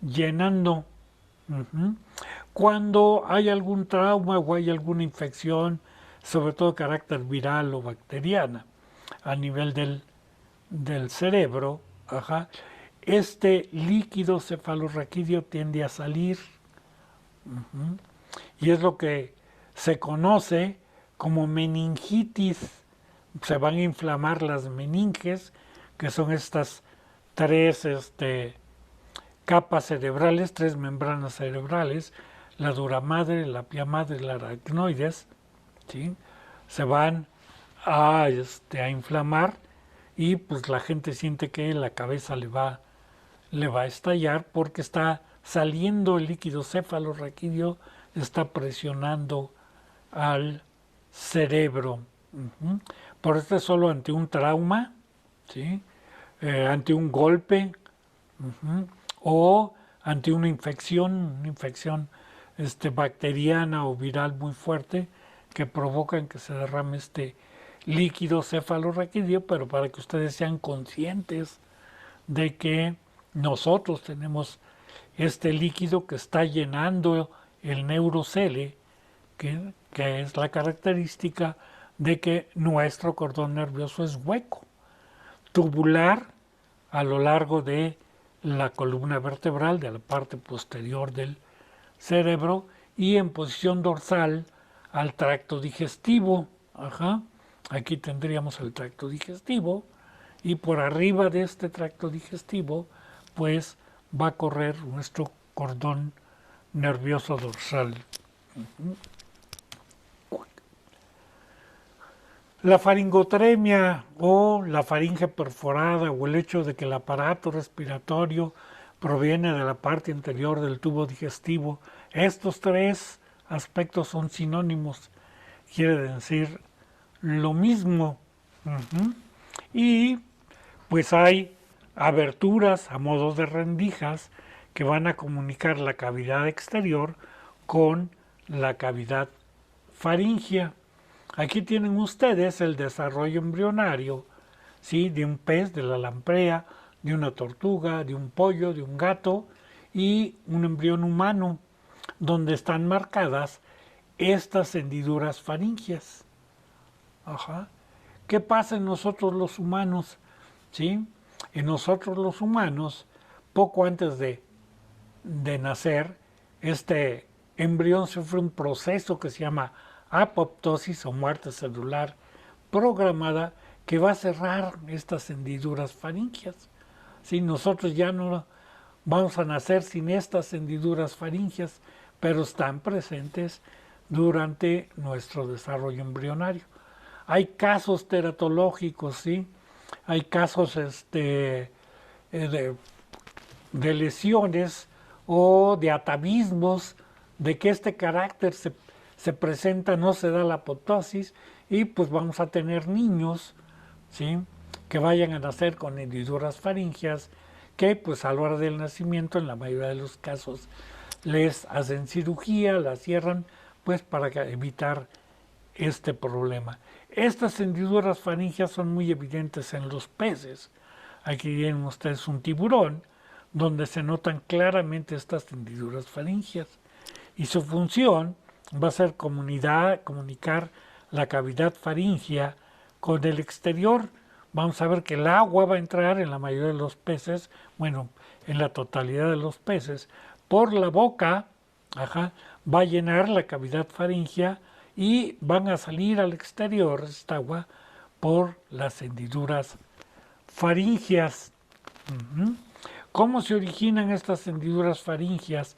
llenando. Cuando hay algún trauma o hay alguna infección, sobre todo de carácter viral o bacteriana, a nivel del cerebro, este líquido cefalorraquídeo tiende a salir. Y es lo que se conoce como meningitis. Se van a inflamar las meninges, que son estas tres capas cerebrales, tres membranas cerebrales, la dura madre, la pía madre y la aracnoides, ¿sí? Se van a inflamar y pues la gente siente que la cabeza le va a estallar porque está saliendo el líquido cefalorraquídeo, está presionando al cerebro. Por esto es solo ante un trauma, ¿sí? Ante un golpe, o ante una infección bacteriana o viral muy fuerte que provocan que se derrame este líquido cefalorraquídeo, pero para que ustedes sean conscientes de que nosotros tenemos este líquido que está llenando el neurocele, que es la característica de que nuestro cordón nervioso es hueco, tubular a lo largo de la columna vertebral, de la parte posterior del cerebro, y en posición dorsal al tracto digestivo. Aquí tendríamos el tracto digestivo, y por arriba de este tracto digestivo, pues va a correr nuestro cordón nervioso dorsal. La faringotremia o la faringe perforada o el hecho de que el aparato respiratorio proviene de la parte interior del tubo digestivo, estos tres aspectos son sinónimos, quiere decir lo mismo. Y pues hay aberturas a modo de rendijas que van a comunicar la cavidad exterior con la cavidad faríngea. Aquí tienen ustedes el desarrollo embrionario, ¿sí?, de un pez, de la lamprea, de una tortuga, de un pollo, de un gato y un embrión humano, donde están marcadas estas hendiduras faríngeas. ¿Qué pasa en nosotros los humanos? ¿Sí? En nosotros los humanos, poco antes de nacer, este embrión sufre un proceso que se llama apoptosis o muerte celular programada, que va a cerrar estas hendiduras faríngeas. ¿Sí? Nosotros ya no vamos a nacer sin estas hendiduras faríngeas, pero están presentes durante nuestro desarrollo embrionario. Hay casos teratológicos, ¿sí? Hay casos de lesiones o de atavismos, de que este carácter se presenta, no se da la apoptosis, y pues vamos a tener niños, ¿sí?, que vayan a nacer con hendiduras faríngeas, que pues a la hora del nacimiento, en la mayoría de los casos, les hacen cirugía, la cierran, pues para evitar este problema. Estas hendiduras faríngeas son muy evidentes en los peces. Aquí tienen ustedes un tiburón, donde se notan claramente estas hendiduras faríngeas. Y su función va a ser comunicar la cavidad faríngea con el exterior. Vamos a ver que el agua va a entrar en la mayoría de los peces, bueno, en la totalidad de los peces, por la boca, va a llenar la cavidad faríngea y van a salir al exterior esta agua por las hendiduras faríngeas. ¿Cómo se originan estas hendiduras faríngeas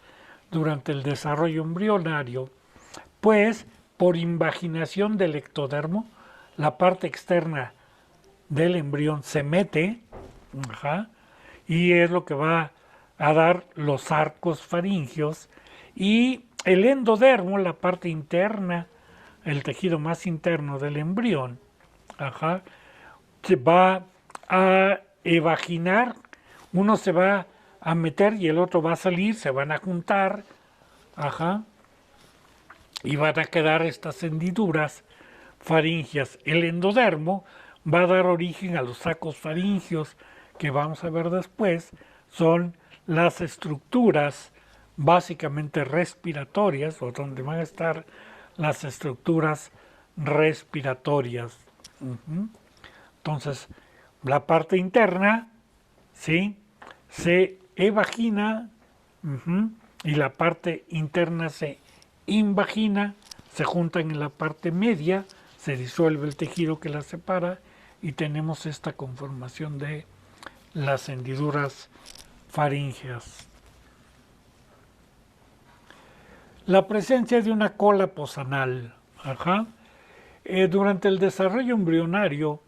durante el desarrollo embrionario? Pues por invaginación del ectodermo, la parte externa del embrión se mete, y es lo que va a dar los arcos faringeos, y el endodermo, la parte interna, el tejido más interno del embrión, se va a evaginar, uno se va a meter y el otro va a salir, se van a juntar, y van a quedar estas hendiduras faríngeas. El endodermo va a dar origen a los sacos faríngeos, que vamos a ver después, son las estructuras básicamente respiratorias, o donde van a estar las estructuras respiratorias. Entonces, la parte interna, ¿sí?, se evagina, y la parte interna se invagina, se juntan en la parte media, se disuelve el tejido que las separa y tenemos esta conformación de las hendiduras faríngeas. La presencia de una cola posanal. Durante el desarrollo embrionario,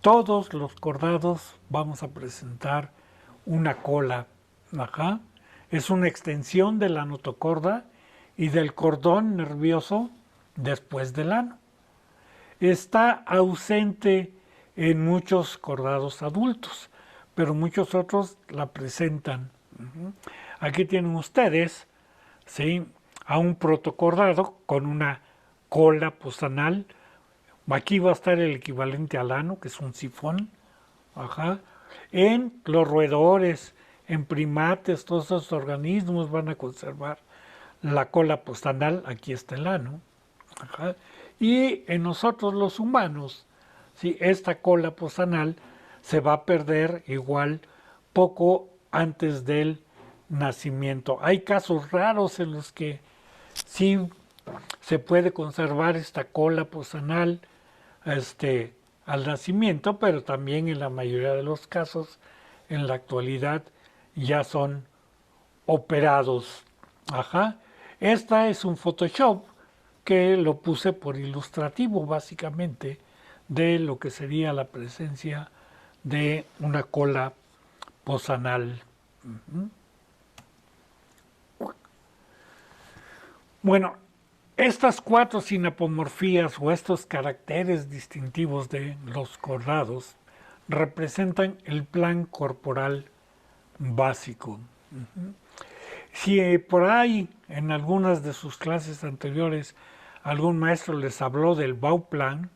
todos los cordados vamos a presentar una cola. Es una extensión de la notocorda y del cordón nervioso después del ano. Está ausente en muchos cordados adultos, pero muchos otros la presentan. Aquí tienen ustedes, ¿sí?, a un protocordado con una cola posanal. Aquí va a estar el equivalente al ano, que es un sifón. En los roedores, en primates, todos esos organismos van a conservar la cola posanal. Aquí está el ano. Y en nosotros los humanos, ¿sí?, esta cola posanal se va a perder igual poco antes del nacimiento. Hay casos raros en los que sí se puede conservar esta cola posanal al nacimiento, pero también en la mayoría de los casos en la actualidad ya son operados. Esta es un Photoshop que lo puse por ilustrativo básicamente, de lo que sería la presencia de una cola posanal. Bueno, estas 4 sinapomorfías o estos caracteres distintivos de los cordados representan el plan corporal básico. Si por ahí en algunas de sus clases anteriores algún maestro les habló del Bauplan,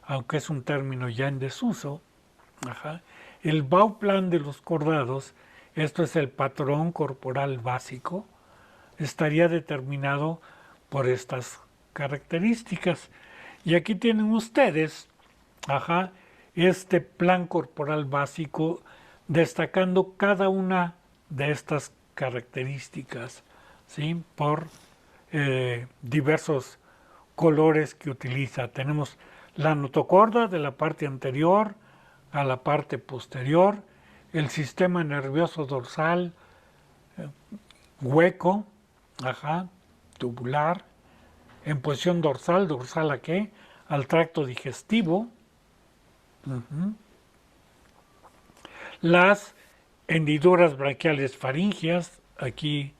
aunque es un término ya en desuso, el Bauplan de los cordados, esto es el patrón corporal básico, estaría determinado por estas características. Y aquí tienen ustedes este plan corporal básico destacando cada una de estas características, ¿sí? Por diversos colores que utiliza. Tenemos la notocorda de la parte anterior a la parte posterior, el sistema nervioso dorsal hueco, tubular, en posición dorsal, ¿dorsal a qué? Al tracto digestivo. Las hendiduras braquiales faringias, aquí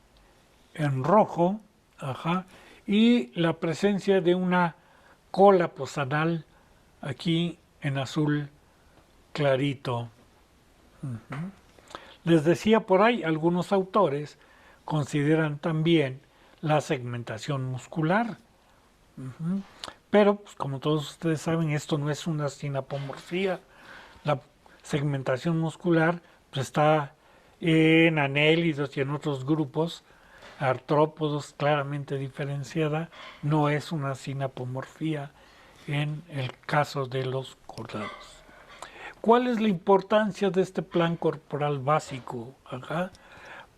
en rojo, y la presencia de una cola posanal, aquí en azul clarito. Les decía por ahí, algunos autores consideran también la segmentación muscular. Pero, pues, como todos ustedes saben, esto no es una sinapomorfía. La segmentación muscular pues, está en anélidos y en otros grupos artrópodos claramente diferenciada. No es una sinapomorfía en el caso de los cordados. ¿Cuál es la importancia de este plan corporal básico?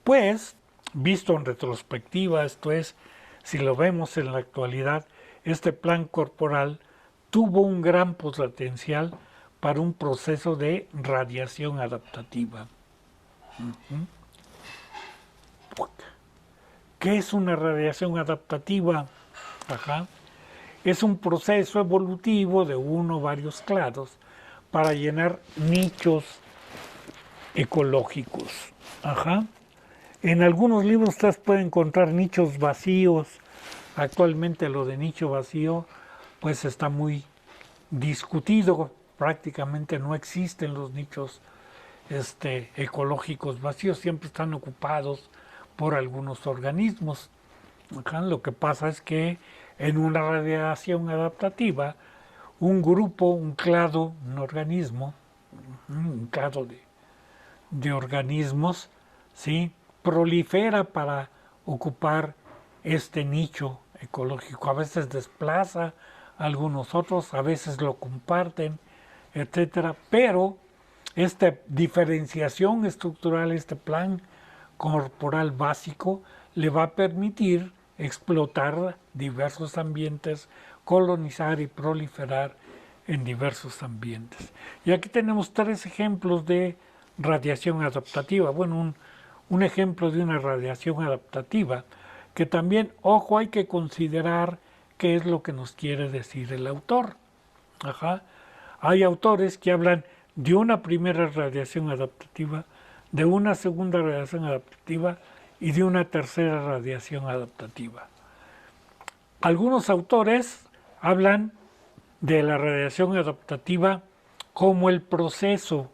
Pues, visto en retrospectiva, esto es, si lo vemos en la actualidad, este plan corporal tuvo un gran potencial para un proceso de radiación adaptativa. ¿Qué es una radiación adaptativa? Es un proceso evolutivo de uno o varios clados para llenar nichos ecológicos. En algunos libros ustedes pueden encontrar nichos vacíos. Actualmente lo de nicho vacío pues está muy discutido, prácticamente no existen los nichos ecológicos vacíos, siempre están ocupados por algunos organismos. Lo que pasa es que en una radiación adaptativa, un grupo, un clado, un organismo, un clado de organismos, ¿sí? Prolifera para ocupar este nicho ecológico. A veces desplaza a algunos otros, a veces lo comparten, etcétera. Pero esta diferenciación estructural, este plan corporal básico, le va a permitir explotar diversos ambientes, colonizar y proliferar en diversos ambientes. Y aquí tenemos 3 ejemplos de radiación adaptativa. Bueno, un ejemplo de una radiación adaptativa que también, ojo, hay que considerar qué es lo que nos quiere decir el autor. Hay autores que hablan de una primera radiación adaptativa, de una segunda radiación adaptativa y de una tercera radiación adaptativa. Algunos autores hablan de la radiación adaptativa como el proceso.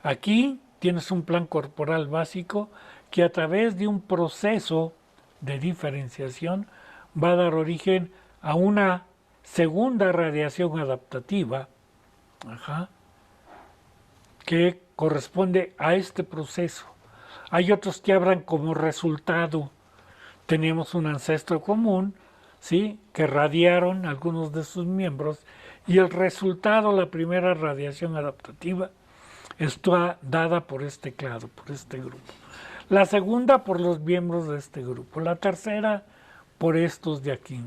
Aquí tienes un plan corporal básico que a través de un proceso de diferenciación va a dar origen a una segunda radiación adaptativa que corresponde a este proceso. Hay otros que hablan como resultado. Tenemos un ancestro común, ¿sí?, que radiaron algunos de sus miembros y el resultado, la primera radiación adaptativa, está dada por este clado, por este grupo. La segunda por los miembros de este grupo. La tercera por estos de aquí.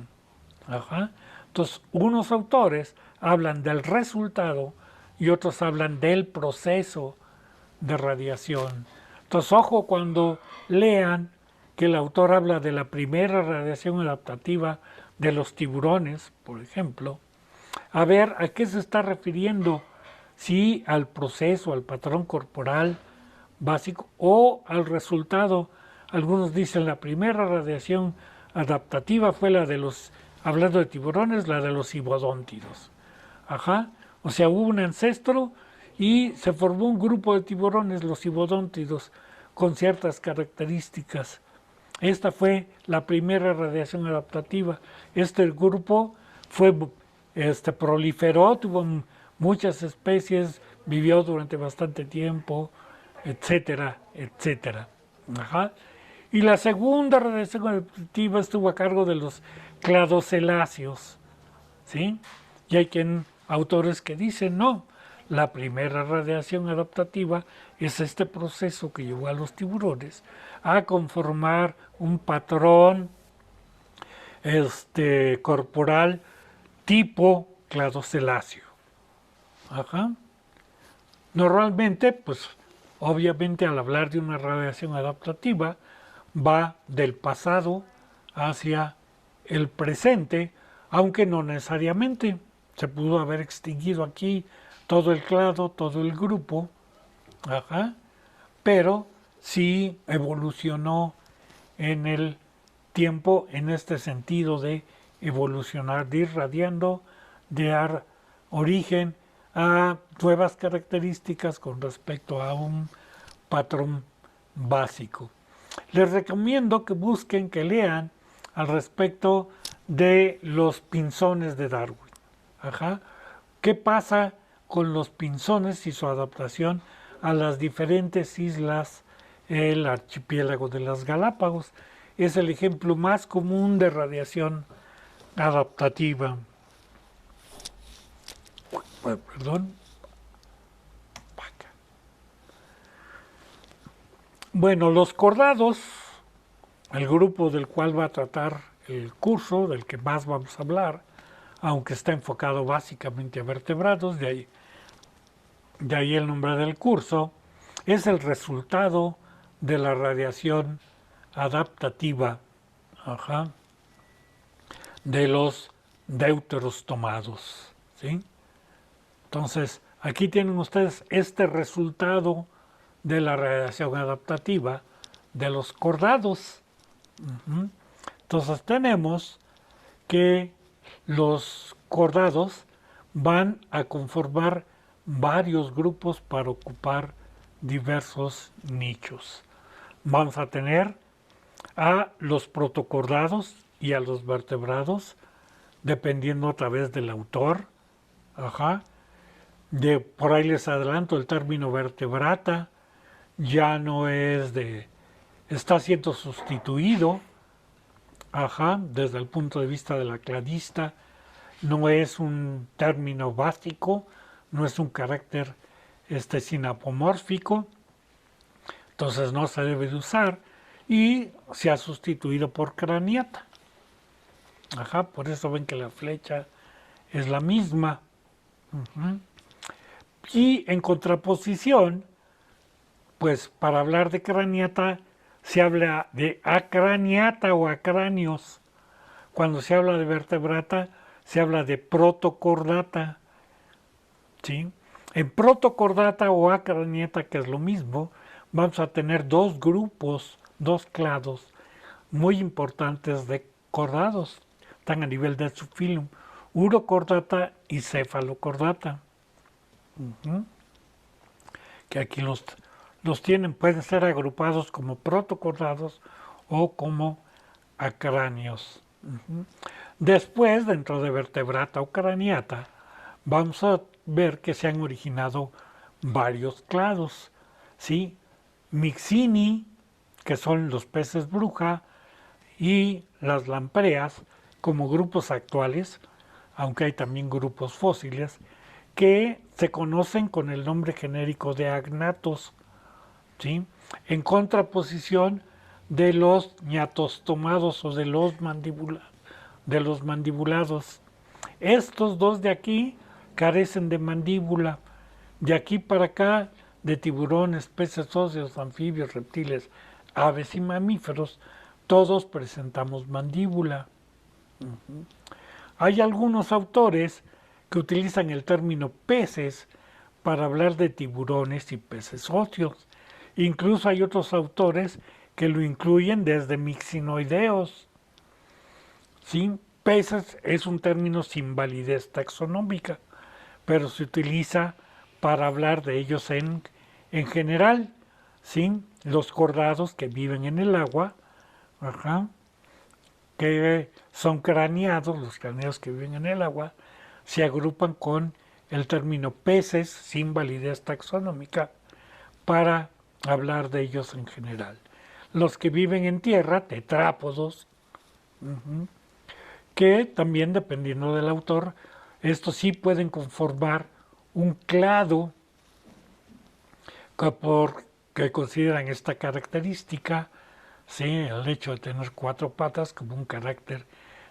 Entonces, unos autores hablan del resultado y otros hablan del proceso de radiación. Entonces, ojo cuando lean que el autor habla de la primera radiación adaptativa de los tiburones, por ejemplo. a ver a qué se está refiriendo, si al proceso, al patrón corporal básico o al resultado. Algunos dicen la primera radiación adaptativa fue la de los, hablando de tiburones, la de los cibodóntidos. Ajá, o sea, hubo un ancestro y se formó un grupo de tiburones, los cibodóntidos, con ciertas características. Esta fue la primera radiación adaptativa. Este grupo fue, proliferó, tuvo muchas especies, vivió durante bastante tiempo, etcétera, etcétera. Ajá. Y la segunda radiación adaptativa estuvo a cargo de los cladoceláceos, ¿sí? Y hay autores que dicen, no, la primera radiación adaptativa es este proceso que llevó a los tiburones a conformar un patrón corporal tipo cladoceláceo. Ajá. Normalmente, pues, obviamente al hablar de una radiación adaptativa, va del pasado hacia el presente, aunque no necesariamente. Se pudo haber extinguido aquí todo el clado, todo el grupo, ajá, pero sí evolucionó en el tiempo en este sentido de evolucionar, de ir radiando, de dar origen a nuevas características con respecto a un patrón básico. Les recomiendo que busquen, que lean al respecto de los pinzones de Darwin. Ajá. ¿Qué pasa con los pinzones y su adaptación a las diferentes islas, el archipiélago de las Galápagos? Es el ejemplo más común de radiación adaptativa. Perdón. Bueno, los cordados, el grupo del cual va a tratar el curso, del que más vamos a hablar, aunque está enfocado básicamente a vertebrados, de ahí el nombre del curso, es el resultado de la radiación adaptativa, ajá, de los deuteros tomados, ¿sí? Entonces, aquí tienen ustedes este resultado de la radiación adaptativa de los cordados. Entonces tenemos que los cordados van a conformar varios grupos para ocupar diversos nichos. Vamos a tener a los protocordados y a los vertebrados, dependiendo otra vez del autor. Ajá. Por ahí les adelanto, el término vertebrata ya no es está siendo sustituido, ajá, desde el punto de vista de la cladista, no es un término básico, no es un carácter sinapomórfico, entonces no se debe de usar y se ha sustituido por craniata. Ajá, por eso ven que la flecha es la misma. Y en contraposición, pues para hablar de craniata se habla de acraniata o acráneos. Cuando se habla de vertebrata se habla de protocordata. ¿Sí? En protocordata o acraniata, que es lo mismo, vamos a tener dos grupos, dos clados muy importantes de cordados. Están a nivel de su filum, urocordata y cefalocordata. Que aquí los tienen, pueden ser agrupados como protocordados o como acráneos. Después, dentro de vertebrata o craniata, vamos a ver que se han originado varios clados, ¿sí? Mixini, que son los peces bruja, y las lampreas como grupos actuales, aunque hay también grupos fósiles, que se conocen con el nombre genérico de agnatos, ¿sí? En contraposición de los ñatostomados o de los mandibulados. Estos dos de aquí carecen de mandíbula. De aquí para acá, de tiburones, peces óseos, anfibios, reptiles, aves y mamíferos, todos presentamos mandíbula. Hay algunos autores que utilizan el término peces para hablar de tiburones y peces óseos. Incluso hay otros autores que lo incluyen desde mixinoideos. ¿Sí? Peces es un término sin validez taxonómica, pero se utiliza para hablar de ellos en general. ¿Sí? Los cordados que viven en el agua, que son craneados, los craneados que viven en el agua, se agrupan con el término peces sin validez taxonómica para hablar de ellos en general. Los que viven en tierra, tetrápodos, que también dependiendo del autor, estos sí pueden conformar un clado que consideran esta característica, ¿sí? El hecho de tener 4 patas como un carácter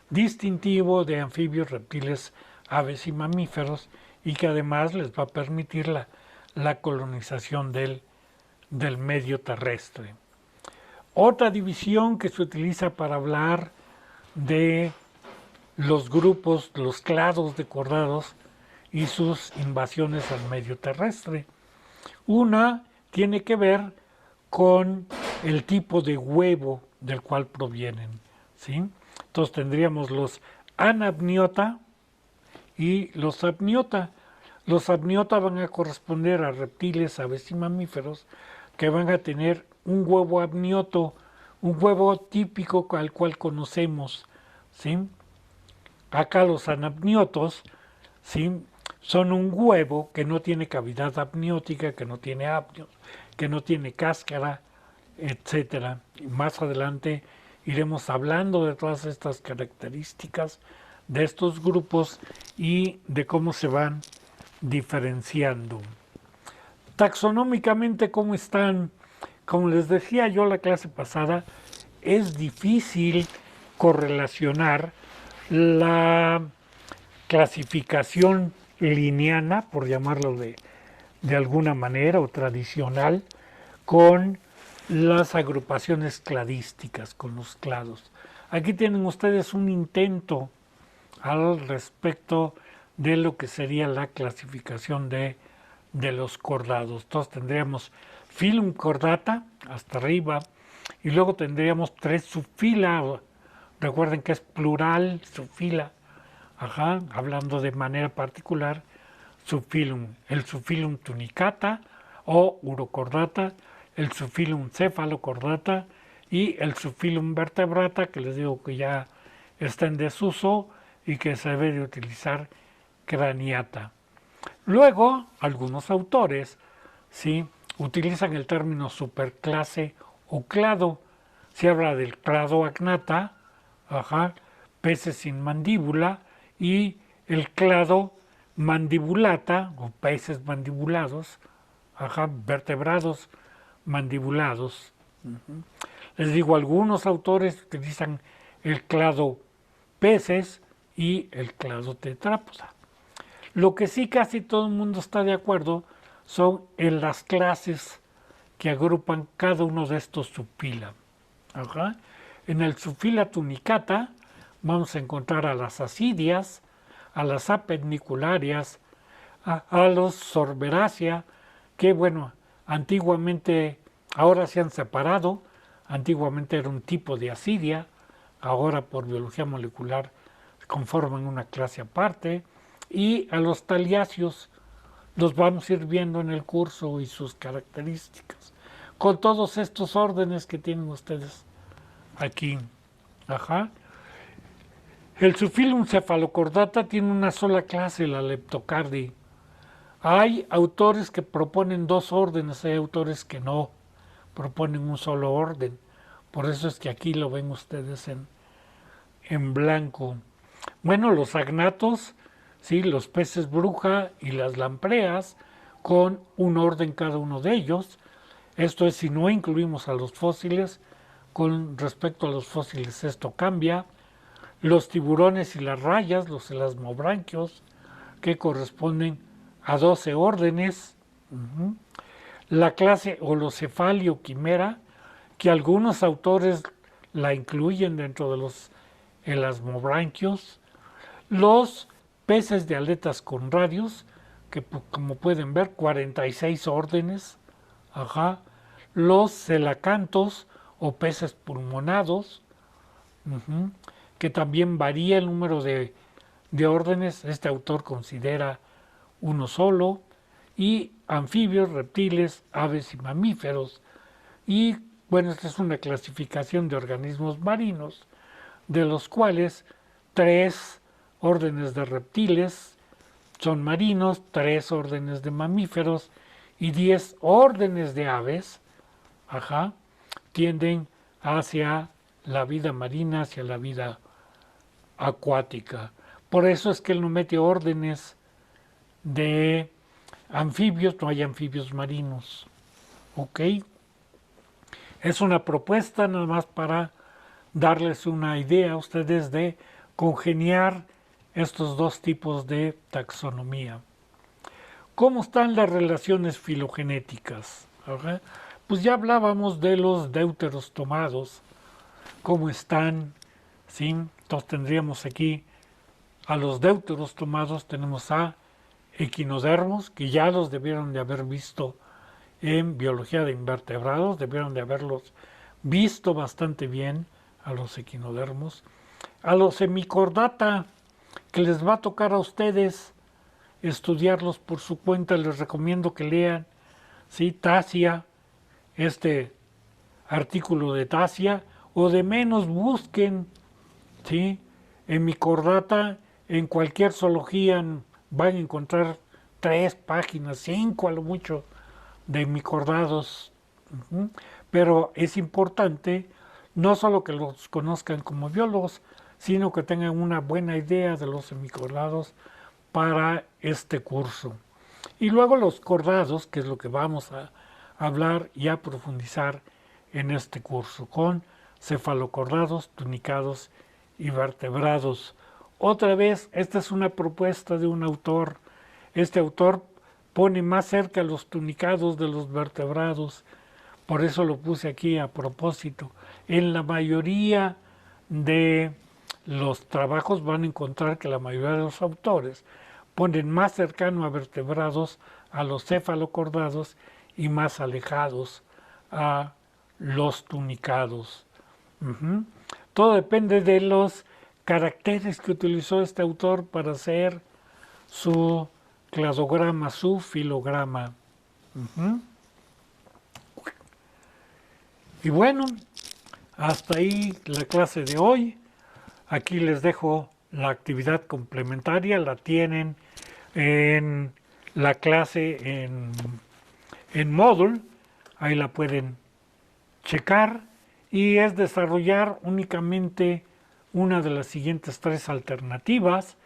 distintivo de anfibios, reptiles, aves y mamíferos, y que además les va a permitir la colonización del medio terrestre. Otra división que se utiliza para hablar de los grupos, los clados de cordados y sus invasiones al medio terrestre. Una tiene que ver con el tipo de huevo del cual provienen, ¿sí? Entonces tendríamos los anapniota y los apniota. Los apniota van a corresponder a reptiles, aves y mamíferos que van a tener un huevo apnioto, un huevo típico al cual conocemos, ¿sí? Acá los anapniotos, ¿sí? Son un huevo que no tiene cavidad apniótica, que no tiene apnios, que no tiene cáscara, etc. Y más adelante iremos hablando de todas estas características de estos grupos y de cómo se van diferenciando. Taxonómicamente, ¿cómo están? Como les decía yo la clase pasada, es difícil correlacionar la clasificación lineana, por llamarlo de alguna manera, o tradicional, con las agrupaciones cladísticas, con los clados. Aquí tienen ustedes un intento al respecto de lo que sería la clasificación de los cordados. Entonces tendríamos Phylum Chordata hasta arriba y luego tendríamos 3 subfila. Recuerden que es plural, subfila, hablando de manera particular, subfilum, el subfilum tunicata o urocordata, el subfilum cephalocordata y el subfilum vertebrata, que les digo que ya está en desuso y que se debe de utilizar craniata. Luego, algunos autores, ¿sí?, utilizan el término superclase o clado. Se habla del clado agnata, peces sin mandíbula, y el clado mandibulata, o peces mandibulados, vertebrados mandibulados. Les digo, algunos autores utilizan el clado peces y el clado tetrápoda. Lo que sí casi todo el mundo está de acuerdo son en las clases que agrupan cada uno de estos subfila. En el subfila tunicata vamos a encontrar a las asidias, a las apednicularias, a los sorberacea, que bueno, antiguamente, ahora se han separado, antiguamente era un tipo de asidia, ahora por biología molecular conforman una clase aparte, y a los taliáceos los vamos a ir viendo en el curso y sus características, con todos estos órdenes que tienen ustedes aquí. El subfilum cephalocordata tiene una sola clase, la Leptocardi. Hay autores que proponen 2 órdenes, hay autores que no proponen un solo orden. Por eso es que aquí lo ven ustedes en blanco. Bueno, los agnatos, ¿sí?, los peces bruja y las lampreas, con un orden cada uno de ellos. Esto es, si no incluimos a los fósiles. Con respecto a los fósiles esto cambia. Los tiburones y las rayas, los elasmobranquios, que corresponden a 12 órdenes. La clase Holocefalio quimera, que algunos autores la incluyen dentro de los elasmobranquios. Los peces de aletas con radios, que como pueden ver, 46 órdenes. Ajá. Los celacantos o peces pulmonados, que también varía el número de órdenes. Este autor considera uno solo. Y anfibios, reptiles, aves y mamíferos. Y bueno, esta es una clasificación de organismos marinos, de los cuales 3 órdenes de reptiles son marinos, 3 órdenes de mamíferos y 10 órdenes de aves, tienden hacia la vida marina, hacia la vida acuática. Por eso es que él no mete órdenes de anfibios, no hay anfibios marinos. ¿Ok? Es una propuesta nada más para darles una idea a ustedes de congeniar estos dos tipos de taxonomía. ¿Cómo están las relaciones filogenéticas? Pues ya hablábamos de los deuteros tomados, cómo están, ¿sí? Entonces tendríamos aquí a los deuteros tomados, tenemos a equinodermos, que ya los debieron de haber visto en biología de invertebrados, debieron de haberlos visto bastante bien a los equinodermos. A los hemicordata, que les va a tocar a ustedes estudiarlos por su cuenta, les recomiendo que lean, ¿sí? Tasia, este artículo de Tasia, o de menos busquen, ¿sí? Hemicordata, en cualquier zoología van a encontrar 3 páginas, 5 a lo mucho, de hemicordados. Pero es importante no solo que los conozcan como biólogos, sino que tengan una buena idea de los hemicordados para este curso. Y luego los cordados, que es lo que vamos a hablar y a profundizar en este curso, con cefalocordados, tunicados y vertebrados. Otra vez, esta es una propuesta de un autor. Este autor pone más cerca a los tunicados de los vertebrados, por eso lo puse aquí a propósito. En la mayoría de los trabajos van a encontrar que la mayoría de los autores ponen más cercano a vertebrados a los cefalocordados y más alejados a los tunicados. Todo depende de los caracteres que utilizó este autor para hacer su cladograma, su filograma. Y bueno, hasta ahí la clase de hoy. Aquí les dejo la actividad complementaria, la tienen en la clase en Moodle, ahí la pueden checar, y es desarrollar únicamente una de las siguientes 3 alternativas,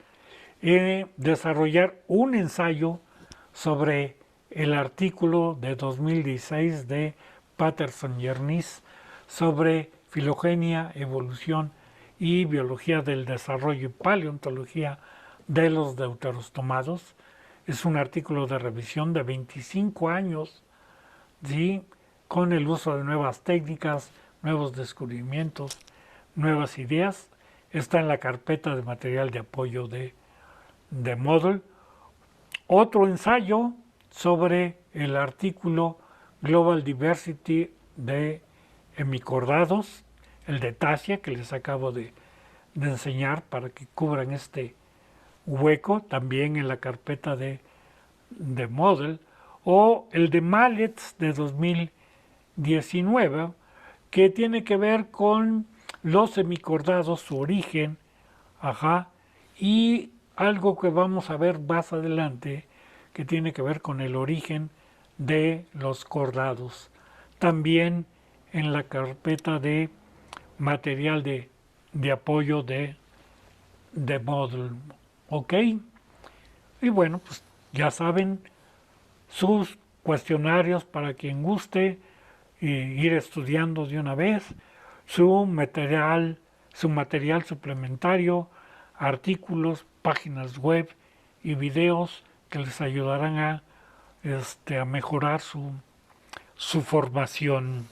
desarrollar un ensayo sobre el artículo de 2016 de Patterson y Ernst sobre filogenia, evolución y biología del desarrollo y paleontología de los deuteros tomados. Es un artículo de revisión de 25 años, ¿sí? Con el uso de nuevas técnicas, nuevos descubrimientos, nuevas ideas. Está en la carpeta de material de apoyo de Moodle. Otro ensayo sobre el artículo Global Diversity de hemicordados, el de Tasia, que les acabo de enseñar para que cubran este hueco, también en la carpeta de Moodle, o el de Mallets de 2019, que tiene que ver con los hemicordados, su origen, y algo que vamos a ver más adelante, que tiene que ver con el origen de los cordados. También en la carpeta de material de apoyo de Moodle. ¿Ok? Y bueno, pues ya saben, sus cuestionarios para quien guste ir estudiando de una vez, su material suplementario, artículos, páginas web y videos que les ayudarán a mejorar su formación.